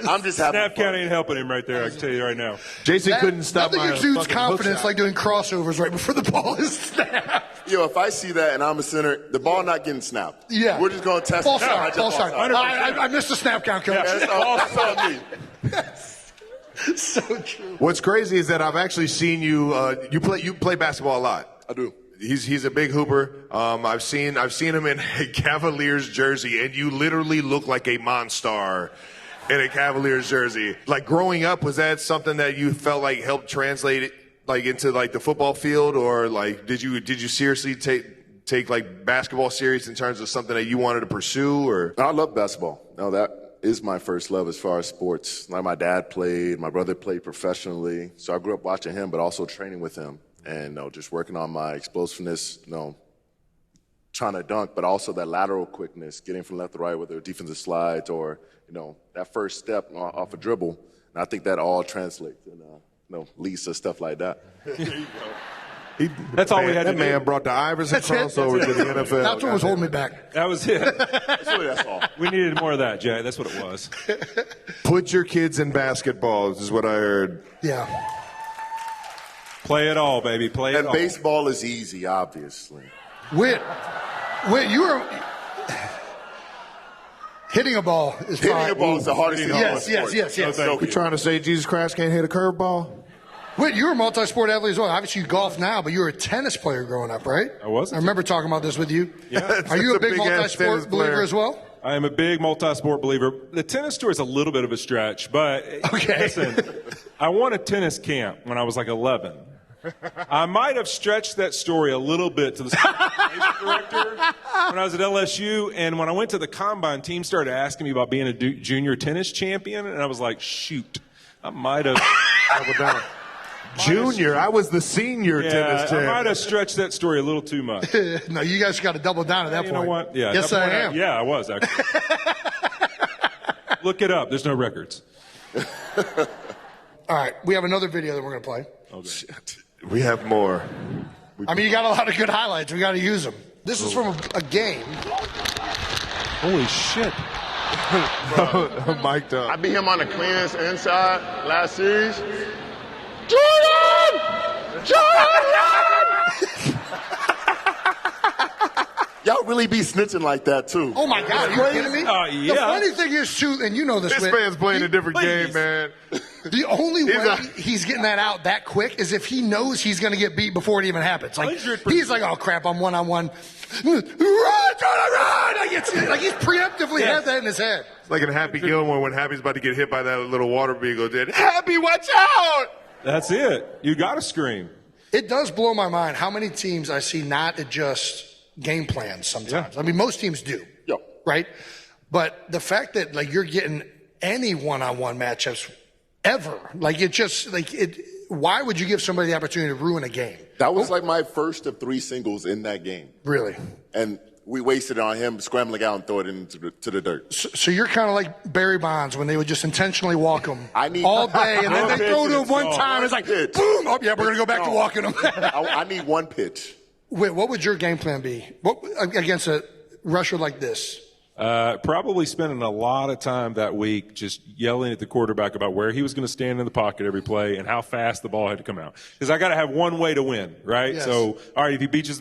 Speaker 16: I'm just happy.
Speaker 15: Snap count ain't helping him right there, I can tell you right now.
Speaker 7: Jason couldn't stop
Speaker 5: Nothing
Speaker 7: my
Speaker 5: exudes
Speaker 7: fucking
Speaker 5: confidence
Speaker 7: hook
Speaker 5: like doing crossovers right before the ball is snapped.
Speaker 16: Yo, if I see that and I'm a center, the ball not getting snapped.
Speaker 5: Yeah.
Speaker 16: We're just going to test
Speaker 5: False
Speaker 16: it.
Speaker 5: start. False start. I missed the snap count, coach.
Speaker 16: Yeah, that's all me.
Speaker 5: So true.
Speaker 7: What's crazy is that I've actually seen you. You play basketball a lot.
Speaker 16: I do.
Speaker 7: He's a big hooper. I've seen him in a Cavaliers jersey, and you literally look like a monster in a Cavaliers jersey. Like growing up, was that something that you felt like helped translate it into the football field, or did you seriously take basketball serious in terms of something that you wanted to pursue? Or
Speaker 16: I love basketball. No, that is my first love as far as sports. My dad played, my brother played professionally, so I grew up watching him, but also training with him. And just working on my explosiveness, trying to dunk, but also that lateral quickness, getting from left to right, whether defensive slides or, that first step off a dribble. And I think that all translates and, leads to stuff like that.
Speaker 15: There you go. That's all we had to do.
Speaker 7: That man brought the Iverson crossover to the NFL.
Speaker 5: That's what was holding me back.
Speaker 15: That was it.
Speaker 16: That's all.
Speaker 15: We needed more of that, Jay. That's what it was.
Speaker 7: Put your kids in basketball, is what I heard.
Speaker 5: Yeah.
Speaker 15: Play it all, baby. Play it all.
Speaker 16: And baseball is easy, obviously.
Speaker 5: Whit, you were hitting a ball is
Speaker 16: Hitting
Speaker 5: fine.
Speaker 16: a ball is the hardest thing.
Speaker 5: Yes.
Speaker 15: No,
Speaker 7: We trying to say Jesus Christ can't hit a curveball?
Speaker 5: Whit, you're a multi-sport athlete as well. Obviously, you golf now, but you were a tennis player growing up, right?
Speaker 15: I was.
Speaker 5: I remember talking about this with you.
Speaker 15: Yeah.
Speaker 5: Are you a big
Speaker 7: big-ass tennis
Speaker 5: multi-sport believer
Speaker 7: player.
Speaker 5: as well?
Speaker 15: I am a big multi-sport believer. The tennis tour is a little bit of a stretch, but
Speaker 5: Okay.
Speaker 15: listen, I won a tennis camp when I was 11. I might have stretched that story a little bit to the director when I was at LSU, and when I went to the combine, teams started asking me about being a junior tennis champion, and I was like, shoot, I might have doubled down.
Speaker 7: Junior, I was the senior tennis champion.
Speaker 15: I might have stretched that story a little too much.
Speaker 5: No, you guys got to double down at that point.
Speaker 15: You know what? Yeah,
Speaker 5: yes, I am.
Speaker 15: Yeah, I was actually. Look it up. There's no records.
Speaker 5: All right, we have another video that we're going to play.
Speaker 15: Okay.
Speaker 7: Shit. We have more.
Speaker 5: I mean, you got a lot of good highlights. We got to use them. This is from a game.
Speaker 15: Holy shit.
Speaker 7: Mic'd up.
Speaker 16: I beat him on the cleanest inside last series. Jordan! Y'all really be snitching like that, too.
Speaker 5: Oh, my God. Are you kidding me?
Speaker 15: Yeah.
Speaker 5: The funny thing is, too, and you know this,
Speaker 7: This man's playing a different game, man.
Speaker 5: The only way he's getting that out that quick is if he knows he's going to get beat before it even happens. Like, he's like, oh, crap, I'm one-on-one. Run, run! Like he's preemptively had that in his head.
Speaker 7: It's like in Happy Gilmore when Happy's about to get hit by that little water beagle. Did Happy, watch out!
Speaker 15: That's it. You got to scream.
Speaker 5: It does blow my mind how many teams I see not adjust game plans sometimes. Yeah. I mean, most teams do, right? But the fact that like you're getting any one-on-one matchups ever, like it just like it. Why would you give somebody the opportunity to ruin a game?
Speaker 16: That was like my first of 3 singles in that game.
Speaker 5: Really?
Speaker 16: And we wasted it on him scrambling out and throw it into the dirt.
Speaker 5: So you're kind of like Barry Bonds when they would just intentionally walk him all day, and then they throw to him one time. It's like, boom! Oh, yeah, we're going to go back to walking him.
Speaker 16: I need one pitch.
Speaker 5: Wait, what would your game plan be? What against a rusher like this?
Speaker 15: Probably spending a lot of time that week just yelling at the quarterback about where he was going to stand in the pocket every play and how fast the ball had to come out. Because I got to have one way to win, right?
Speaker 5: Yes.
Speaker 15: So, all right, if he beats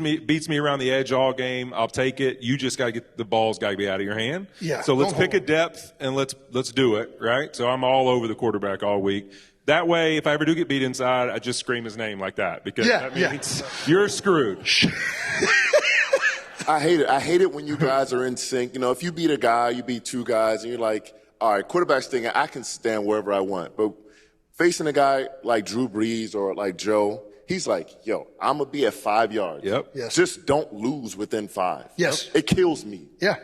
Speaker 15: me around the edge all game, I'll take it. You just got to get the ball's got to be out of your hand.
Speaker 5: Yeah.
Speaker 15: So let's pick a depth and let's do it, right? So I'm all over the quarterback all week. That way, if I ever do get beat inside, I just scream his name like that because that means you're screwed.
Speaker 16: I hate it. I hate it when you guys are in sync. You know, if you beat a guy, you beat 2 guys, and you're like, all right, quarterback's thinking, I can stand wherever I want. But facing a guy like Drew Brees or like Joe, he's like, yo, I'm going to be at 5 yards.
Speaker 15: Yep.
Speaker 5: Yes.
Speaker 16: Just don't lose within 5.
Speaker 5: Yes.
Speaker 16: It kills me.
Speaker 5: Yeah.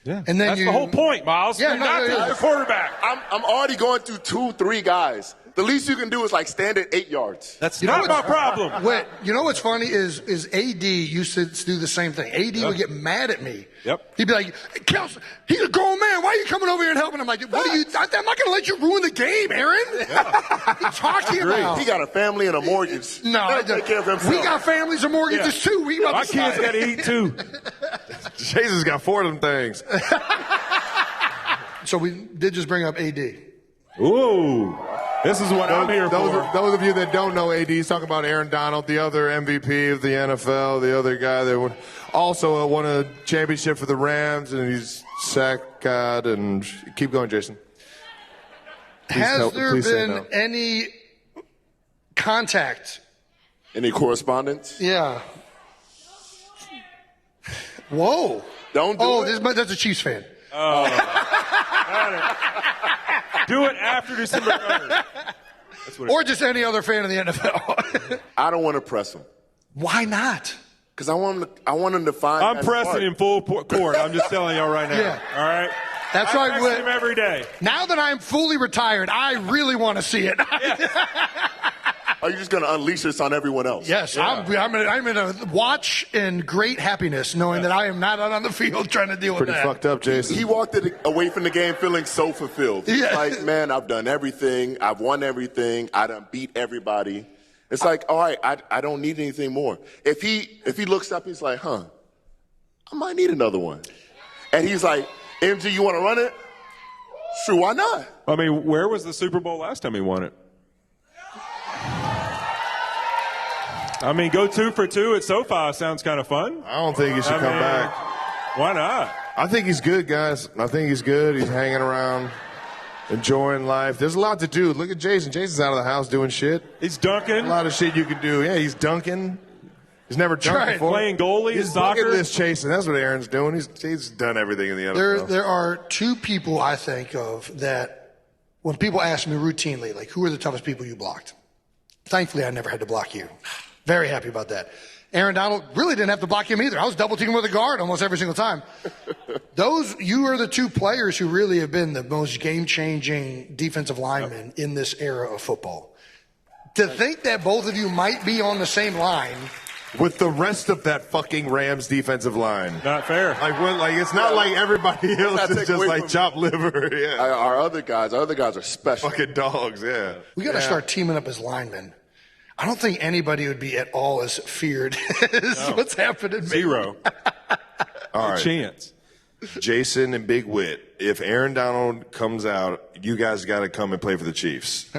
Speaker 15: Yeah.
Speaker 5: And then
Speaker 15: that's the whole point, Miles.
Speaker 5: Yeah,
Speaker 15: You're not the quarterback.
Speaker 16: I'm already going through 2, 3 guys. The least you can do is like stand at 8 yards.
Speaker 15: That's not my problem.
Speaker 5: Wait, you know what's funny is AD used to do the same thing. AD would get mad at me.
Speaker 15: Yep.
Speaker 5: He'd be like, Kelsey, he's a grown man. Why are you coming over here and helping him? I'm like, what are you? I'm not going to let you ruin the game, Aaron. What are you talking about?
Speaker 16: He got a family and a mortgage.
Speaker 5: No,
Speaker 16: take care of himself.
Speaker 5: We got families and mortgages too. We got
Speaker 15: my kids got to eat too.
Speaker 7: Jesus got 4 of them things.
Speaker 5: So we did just bring up AD.
Speaker 15: Ooh. This is what I'm here for.
Speaker 7: Those of you that don't know AD, he's talking about Aaron Donald, the other MVP of the NFL, the other guy that also won a championship for the Rams, and he's sacked God. And keep going, Jason.
Speaker 5: Has there been any contact?
Speaker 16: Any correspondence?
Speaker 5: Yeah. Whoa.
Speaker 16: Don't do it.
Speaker 5: That's a Chiefs fan.
Speaker 15: Oh. Do it after December 3rd.
Speaker 5: Or just any other fan of the NFL.
Speaker 16: I don't want to press him.
Speaker 5: Why not?
Speaker 16: Because I want him to find.
Speaker 15: I'm pressing in full court. I'm just telling y'all right now.
Speaker 5: Yeah.
Speaker 15: All right.
Speaker 5: That's
Speaker 15: I
Speaker 5: right.
Speaker 15: press him every day.
Speaker 5: Now that I'm fully retired, I really want to see it.
Speaker 16: Are you just going to unleash this on everyone else?
Speaker 5: Yes, yeah. I'm in a watch in great happiness, knowing that I am not out on the field trying to deal with that.
Speaker 7: Pretty fucked up, Jason.
Speaker 16: He walked away from the game feeling so fulfilled. He's like, man, I've done everything. I've won everything. I done beat everybody. It's like, all right, I don't need anything more. If he looks up, he's like, I might need another one. And he's like, MG, you want to run it? Sure, why not?
Speaker 15: I mean, where was the Super Bowl last time he won it? I mean, go 2 for 2 at SoFi sounds kind of fun.
Speaker 7: I don't think he should come back.
Speaker 15: Why not?
Speaker 7: I think he's good, guys. I think he's good. He's hanging around, enjoying life. There's a lot to do. Look at Jason. Jason's out of the house doing shit.
Speaker 15: He's dunking.
Speaker 7: A lot of shit you can do. Yeah, he's dunking. He's never dunked before.
Speaker 15: Playing goalie,
Speaker 7: he's
Speaker 15: soccer.
Speaker 7: Bucket list chasing. That's what Aaron's doing. He's done everything in the NFL.
Speaker 5: There are 2 people I think of that when people ask me routinely, like, who are the toughest people you blocked? Thankfully, I never had to block you. Very happy about that. Aaron Donald really didn't have to block him either. I was double teaming with a guard almost every single time. You are the two players who really have been the most game-changing defensive linemen in this era of football. To think that both of you might be on the same line
Speaker 3: with the rest of that fucking Rams defensive line.
Speaker 15: Not fair.
Speaker 3: It's not like everybody else is just like chopped liver. Yeah.
Speaker 16: Our other guys are special.
Speaker 3: Fucking dogs, yeah.
Speaker 5: We got to start teaming up as linemen. I don't think anybody would be at all as feared as what's happening.
Speaker 15: Zero.
Speaker 3: All right.
Speaker 15: Chance.
Speaker 3: Jason and Big Wit, if Aaron Donald comes out, you guys got to come and play for the Chiefs.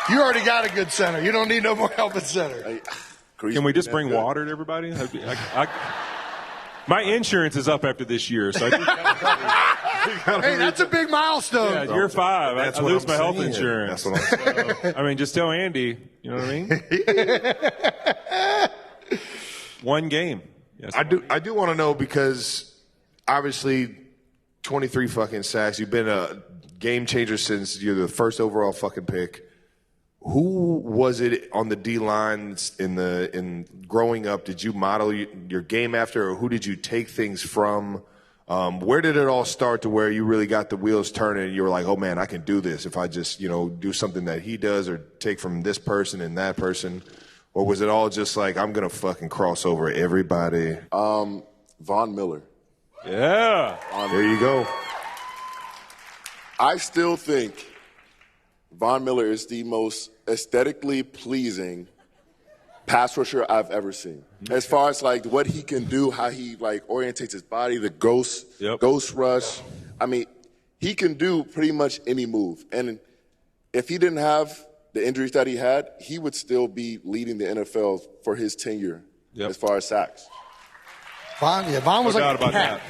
Speaker 5: You already got a good center. You don't need no more help at center.
Speaker 15: Can we just bring water to everybody? My insurance is up after this year, so
Speaker 5: hey, that's a big milestone.
Speaker 15: Yeah, year 5. I lose my health
Speaker 3: saying.
Speaker 15: insurance.
Speaker 3: That's what I'm saying.
Speaker 15: I mean, just tell Andy. You know what I mean? One game. Yes,
Speaker 3: I do want to know, because obviously 23 fucking sacks. You've been a game changer since you're the first overall fucking pick. Who was it on the D-line in growing up? Did you model your game after, or who did you take things from? Where did it all start to where you really got the wheels turning and you were like, oh man, I can do this if I just, do something that he does or take from this person and that person? Or was it all just like, I'm going to fucking cross over everybody?
Speaker 16: Von Miller.
Speaker 15: Yeah.
Speaker 3: There you go.
Speaker 16: I still think Von Miller is the most aesthetically pleasing pass rusher I've ever seen. As far as like what he can do, how he like orientates his body, the ghost rush. I mean, he can do pretty much any move. And if he didn't have the injuries that he had, he would still be leading the NFL for his tenure as far as sacks.
Speaker 5: Von was like a cat.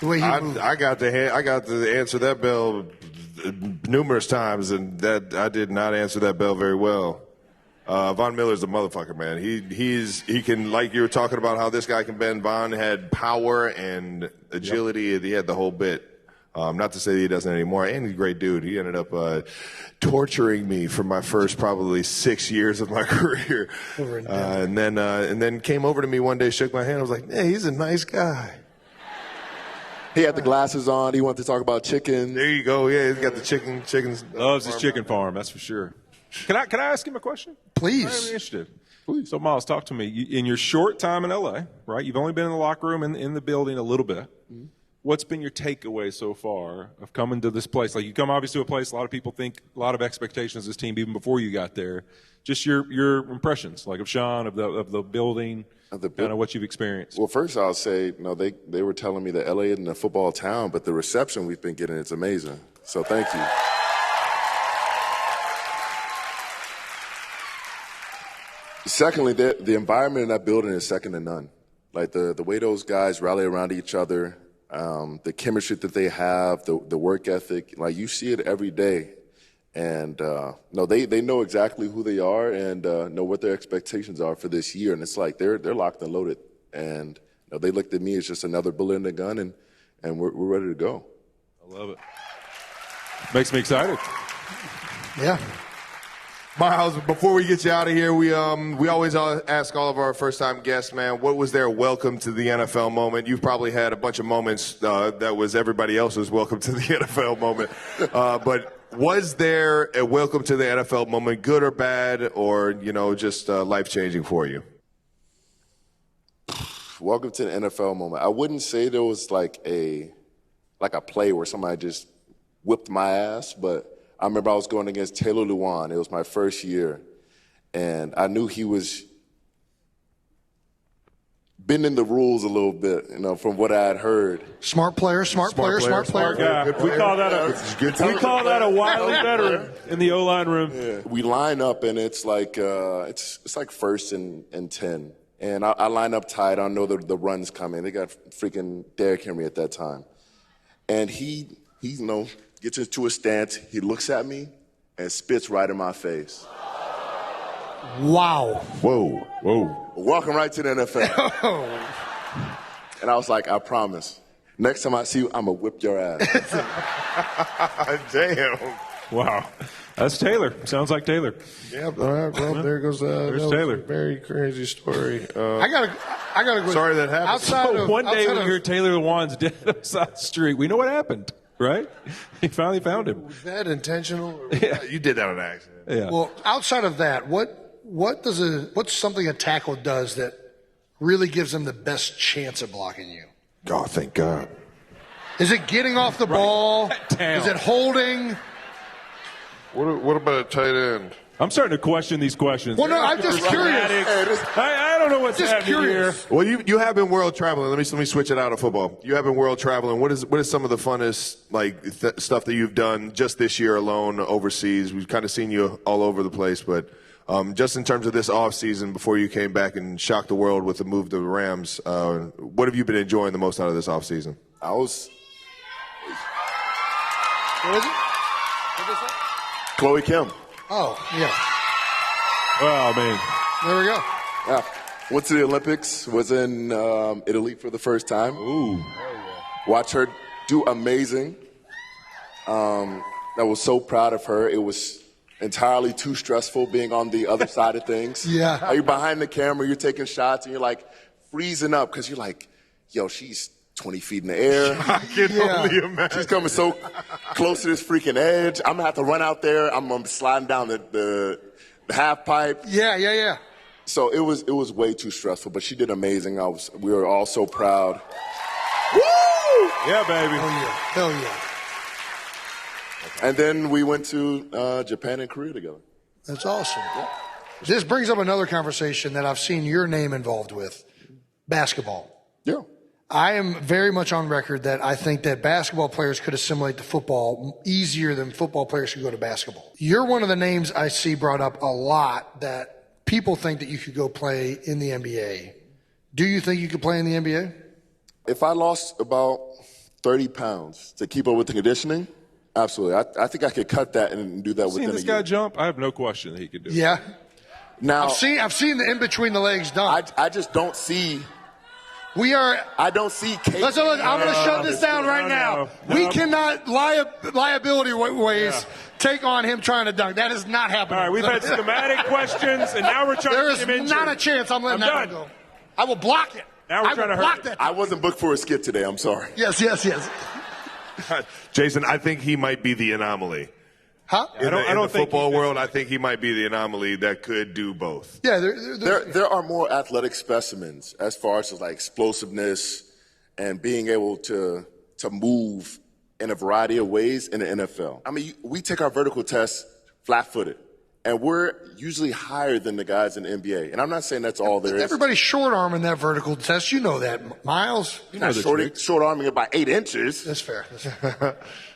Speaker 5: The way he moved.
Speaker 3: I got to answer that bell numerous times, and that I did not answer that bell very well. Von Miller's a motherfucker, man. He can, like you were talking about how this guy can bend. Von had power and agility. Yep. He had the whole bit. Not to say that he doesn't anymore. And he's a great dude. He ended up torturing me for my first probably 6 years of my career. And then came over to me one day, shook my hand. I was like, hey, he's a nice guy.
Speaker 16: He had the glasses on. He wanted to talk about chicken.
Speaker 3: There you go. Yeah, he's got the chickens.
Speaker 15: Loves his chicken farm, that's for sure. Can I ask him a question?
Speaker 5: Please.
Speaker 15: I'm interested. Please. So, Myles, talk to me. In your short time in L.A., right, you've only been in the locker room in the building a little bit. Mm-hmm. What's been your takeaway so far of coming to this place? Like, you come obviously to a place, a lot of people think, a lot of expectations of this team even before you got there. Just your impressions, like of Sean, of the building, kind of what you've experienced.
Speaker 16: Well, first I'll say, they were telling me that LA isn't a football town, but the reception we've been getting, it's amazing. So thank you. Secondly, the environment in that building is second to none. Like the way those guys rally around each other, the chemistry that they have, the work ethic, like you see it every day. And they know exactly who they are and know what their expectations are for this year. And it's like they're locked and loaded. And they looked at me as just another bullet in the gun, and we're ready to go.
Speaker 15: I love it. Makes me excited.
Speaker 5: Yeah.
Speaker 3: Myles, before we get you out of here, we always ask all of our first-time guests, man, what was their welcome to the NFL moment? You've probably had a bunch of moments that was everybody else's welcome to the NFL moment. But was there a welcome to the NFL moment, good or bad, or, just life-changing for you?
Speaker 16: Welcome to the NFL moment. I wouldn't say there was like a play where somebody just whipped my ass, but I remember I was going against Taylor Lewan. It was my first year, and I knew he was bending the rules a little bit, from what I had heard.
Speaker 5: Smart player.
Speaker 15: Guy. We call that a wily veteran in the O-line room.
Speaker 16: Yeah. We line up, and it's like it's like 1st and 10. And I line up tight. I know the run's coming. They got freaking Derrick Henry at that time. And he gets into a stance. He looks at me and spits right in my face.
Speaker 5: Wow.
Speaker 3: Whoa.
Speaker 16: Welcome right to the NFL. And I was like, I promise. Next time I see you, I'm going to whip your ass.
Speaker 3: Damn.
Speaker 15: Wow. That's Taylor. Sounds like Taylor.
Speaker 11: Yeah, all right, well, there goes
Speaker 15: There's Taylor.
Speaker 11: Very crazy story.
Speaker 5: I gotta go.
Speaker 11: Sorry that happened.
Speaker 15: One day we hear Taylor Lewan's dead outside the street. We know what happened, right? He finally found him.
Speaker 11: Was that intentional?
Speaker 15: Yeah.
Speaker 11: You did that on accident.
Speaker 15: Yeah.
Speaker 5: Well, outside of that, what's something a tackle does that really gives them the best chance of blocking you?
Speaker 11: God, thank God.
Speaker 5: Is it getting off the ball? Is it holding?
Speaker 11: What about a tight end?
Speaker 15: I'm starting to question these questions.
Speaker 5: Well, no, I'm just curious.
Speaker 15: I don't know what's
Speaker 5: Just
Speaker 15: happening
Speaker 5: curious.
Speaker 15: here.
Speaker 11: Well, you have been world traveling. Let me switch it out of football. You have been world traveling. What is some of the funnest stuff that you've done just this year alone overseas? We've kind of seen you all over the place, but just in terms of this off season before you came back and shocked the world with the move to the Rams, what have you been enjoying the most out of this off season?
Speaker 5: What is it?
Speaker 16: Chloe Kim.
Speaker 5: Oh, yeah.
Speaker 15: Well, I mean.
Speaker 5: There we go.
Speaker 16: Yeah. Went to the Olympics, was in Italy for the first time.
Speaker 15: Ooh.
Speaker 16: Watch her do amazing. I was so proud of her. It was entirely too stressful being on the other side of things.
Speaker 5: Yeah.
Speaker 16: You're behind the camera, you're taking shots, and you're like freezing up because you're like, yo, she's 20 feet in the air.
Speaker 11: I can only imagine.
Speaker 16: She's coming so close to this freaking edge. I'm going to have to run out there. I'm going to be sliding down the half pipe.
Speaker 5: Yeah.
Speaker 16: So it was way too stressful, but she did amazing. We were all so proud. Woo!
Speaker 15: Yeah, baby.
Speaker 5: Hell yeah.
Speaker 16: And then we went to Japan and Korea together.
Speaker 5: That's awesome. Yeah. This brings up another conversation that I've seen your name involved with. Basketball.
Speaker 16: Yeah.
Speaker 5: I am very much on record that I think that basketball players could assimilate to football easier than football players could go to basketball. You're one of the names I see brought up a lot that people think that you could go play in the NBA. Do you think you could play in the NBA?
Speaker 16: If I lost about 30 pounds to keep up with the conditioning, absolutely. I think I could cut that and do that within a year.
Speaker 15: Seen this guy jump? I have no question that he could do it.
Speaker 5: Yeah.
Speaker 16: Now
Speaker 5: I've seen the in between the legs dunk.
Speaker 16: I just don't see.
Speaker 5: I
Speaker 16: don't see.
Speaker 5: Listen, I'm going to shut this down right now.
Speaker 15: No.
Speaker 5: We cannot liability ways take on him trying to dunk. That is not happening.
Speaker 15: All right, we've had schematic questions, and now we're trying to get him
Speaker 5: There is not a chance I'm letting that go. I will block it.
Speaker 15: Now we're trying to hurt
Speaker 5: that.
Speaker 16: I wasn't booked for a skit today. I'm sorry.
Speaker 5: Yes.
Speaker 11: Jason, I think he might be the anomaly.
Speaker 5: Huh?
Speaker 11: In the football world, I think he might be the anomaly that could do both.
Speaker 5: Yeah,
Speaker 16: there are more athletic specimens as far as like explosiveness and being able to move in a variety of ways in the NFL. I mean, we take our vertical test flat-footed, and we're usually higher than the guys in the NBA. And I'm not saying that's all there is.
Speaker 5: Everybody's short-arming that vertical test. You know that, Myles.
Speaker 16: You're not short-arming it by 8 inches.
Speaker 5: That's fair.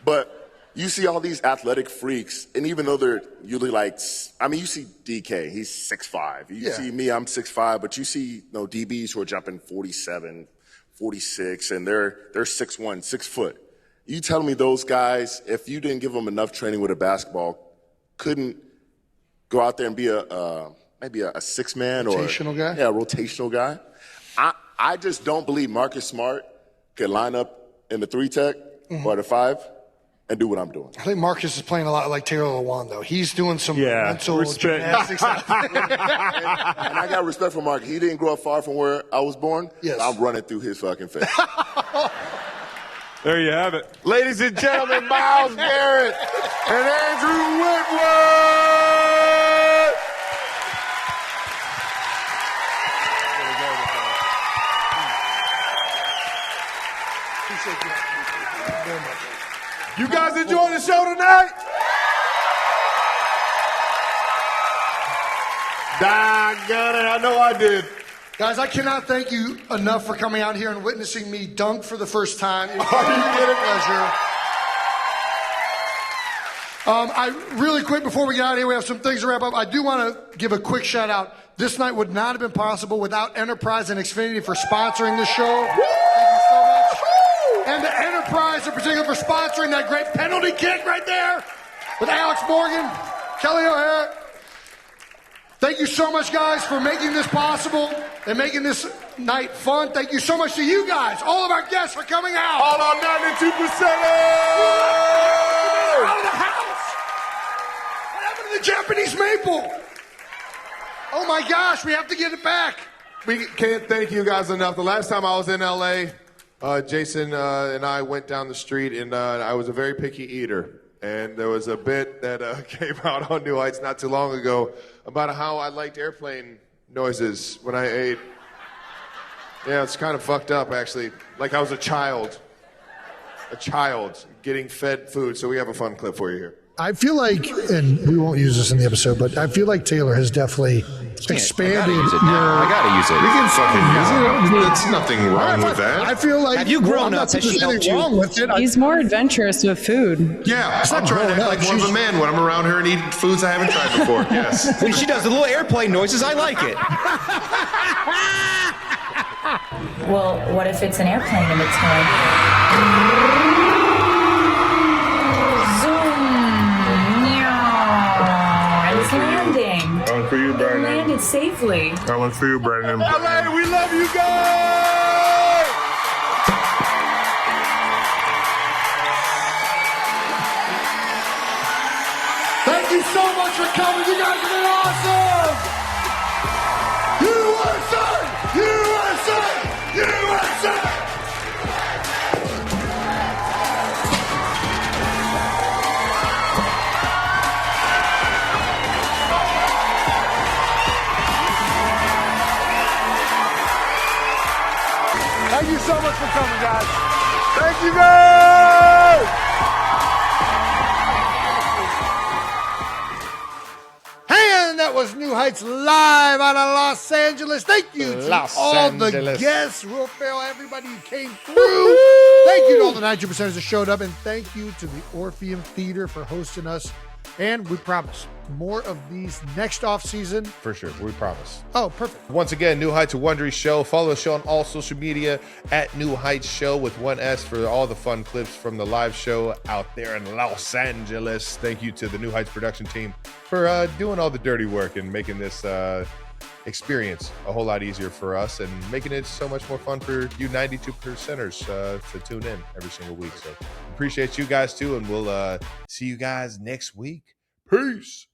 Speaker 16: But you see all these athletic freaks, and even though they're usually you see DK, he's 6'5". You see me, I'm 6'5", but you see DBs who are jumping 47, 46, and they're 6'1", 6 foot. You telling me those guys, if you didn't give them enough training with a basketball, couldn't go out there and be maybe a six-man
Speaker 5: rotational guy?
Speaker 16: Yeah, a rotational guy. I just don't believe Marcus Smart could line up in the 3-tech or the 5 and do what I'm doing.
Speaker 5: I think Marcus is playing a lot like Taylor Lewan, though. He's doing some mental gymnastics.
Speaker 16: And I got respect for Marcus. He didn't grow up far from where I was born.
Speaker 5: Yes.
Speaker 16: I'm running through his fucking face.
Speaker 15: There you have it.
Speaker 11: Ladies and gentlemen, Myles Garrett and Andrew Whitworth. You guys enjoying the show tonight? Doggone it, I know I did.
Speaker 5: Guys, I cannot thank you enough for coming out here and witnessing me dunk for the first time. It was a pleasure. Really quick, before we get out of here, we have some things to wrap up. I do want to give a quick shout out. This night would not have been possible without Enterprise and Xfinity for sponsoring this show. Thank you so much. And the Enterprise in particular for sponsoring that great penalty kick right there with Alex Morgan, Kelley O'Hara. Thank you so much, guys, for making this possible and making this night fun. Thank you so much to you guys, all of our guests for coming out.
Speaker 11: All our 92%ers!
Speaker 5: Out of the house. the Japanese maple? Oh my gosh, we have to get it back.
Speaker 11: We can't thank you guys enough. The last time I was in LA, Jason and I went down the street, and I was a very picky eater. And there was a bit that came out on New Heights not too long ago about how I liked airplane noises when I ate. Yeah, it's kind of fucked up, actually. Like I was a child getting fed food. So we have a fun clip for you here.
Speaker 6: I feel like, and we won't use this in the episode, but I feel like Taylor has definitely expanded your...
Speaker 7: I gotta use it.
Speaker 11: We can fucking use it. There's nothing wrong with that.
Speaker 6: I feel like...
Speaker 14: Have you grown up?
Speaker 6: There's anything wrong with it.
Speaker 17: He's more adventurous with food.
Speaker 11: Yeah, I'm trying to act like more of a man when I'm around her and eat foods I haven't tried before. Yes.
Speaker 14: When she does the little airplane noises, I like it.
Speaker 18: Well, what if it's an airplane and it's going... It's landing.
Speaker 11: That one's for you, Brandon.
Speaker 18: It landed safely.
Speaker 11: That one's for you, Brandon.
Speaker 3: LA, we love you guys!
Speaker 5: Thank you so much for coming. You guys have been awesome. USA! USA! USA!
Speaker 3: Thank you so much for coming, guys. Thank you, guys!
Speaker 5: And that was New Heights live out of Los Angeles. Thank you to all the guests, Will Ferrell, everybody who came through. Thank you to all the 92%ers that showed up, and thank you to the Orpheum Theater for hosting us. And we promise more of these next off season.
Speaker 3: For sure, we promise.
Speaker 5: Oh, perfect.
Speaker 3: Once again, New Heights, a Wondery show. Follow the show on all social media at New Heights Show with one S for all the fun clips from the live show out there in Los Angeles. Thank you to the New Heights production team for doing all the dirty work and making this experience a whole lot easier for us and making it so much more fun for you 92%ers to tune in every single week. So appreciate you guys too, and we'll see you guys next week. Peace.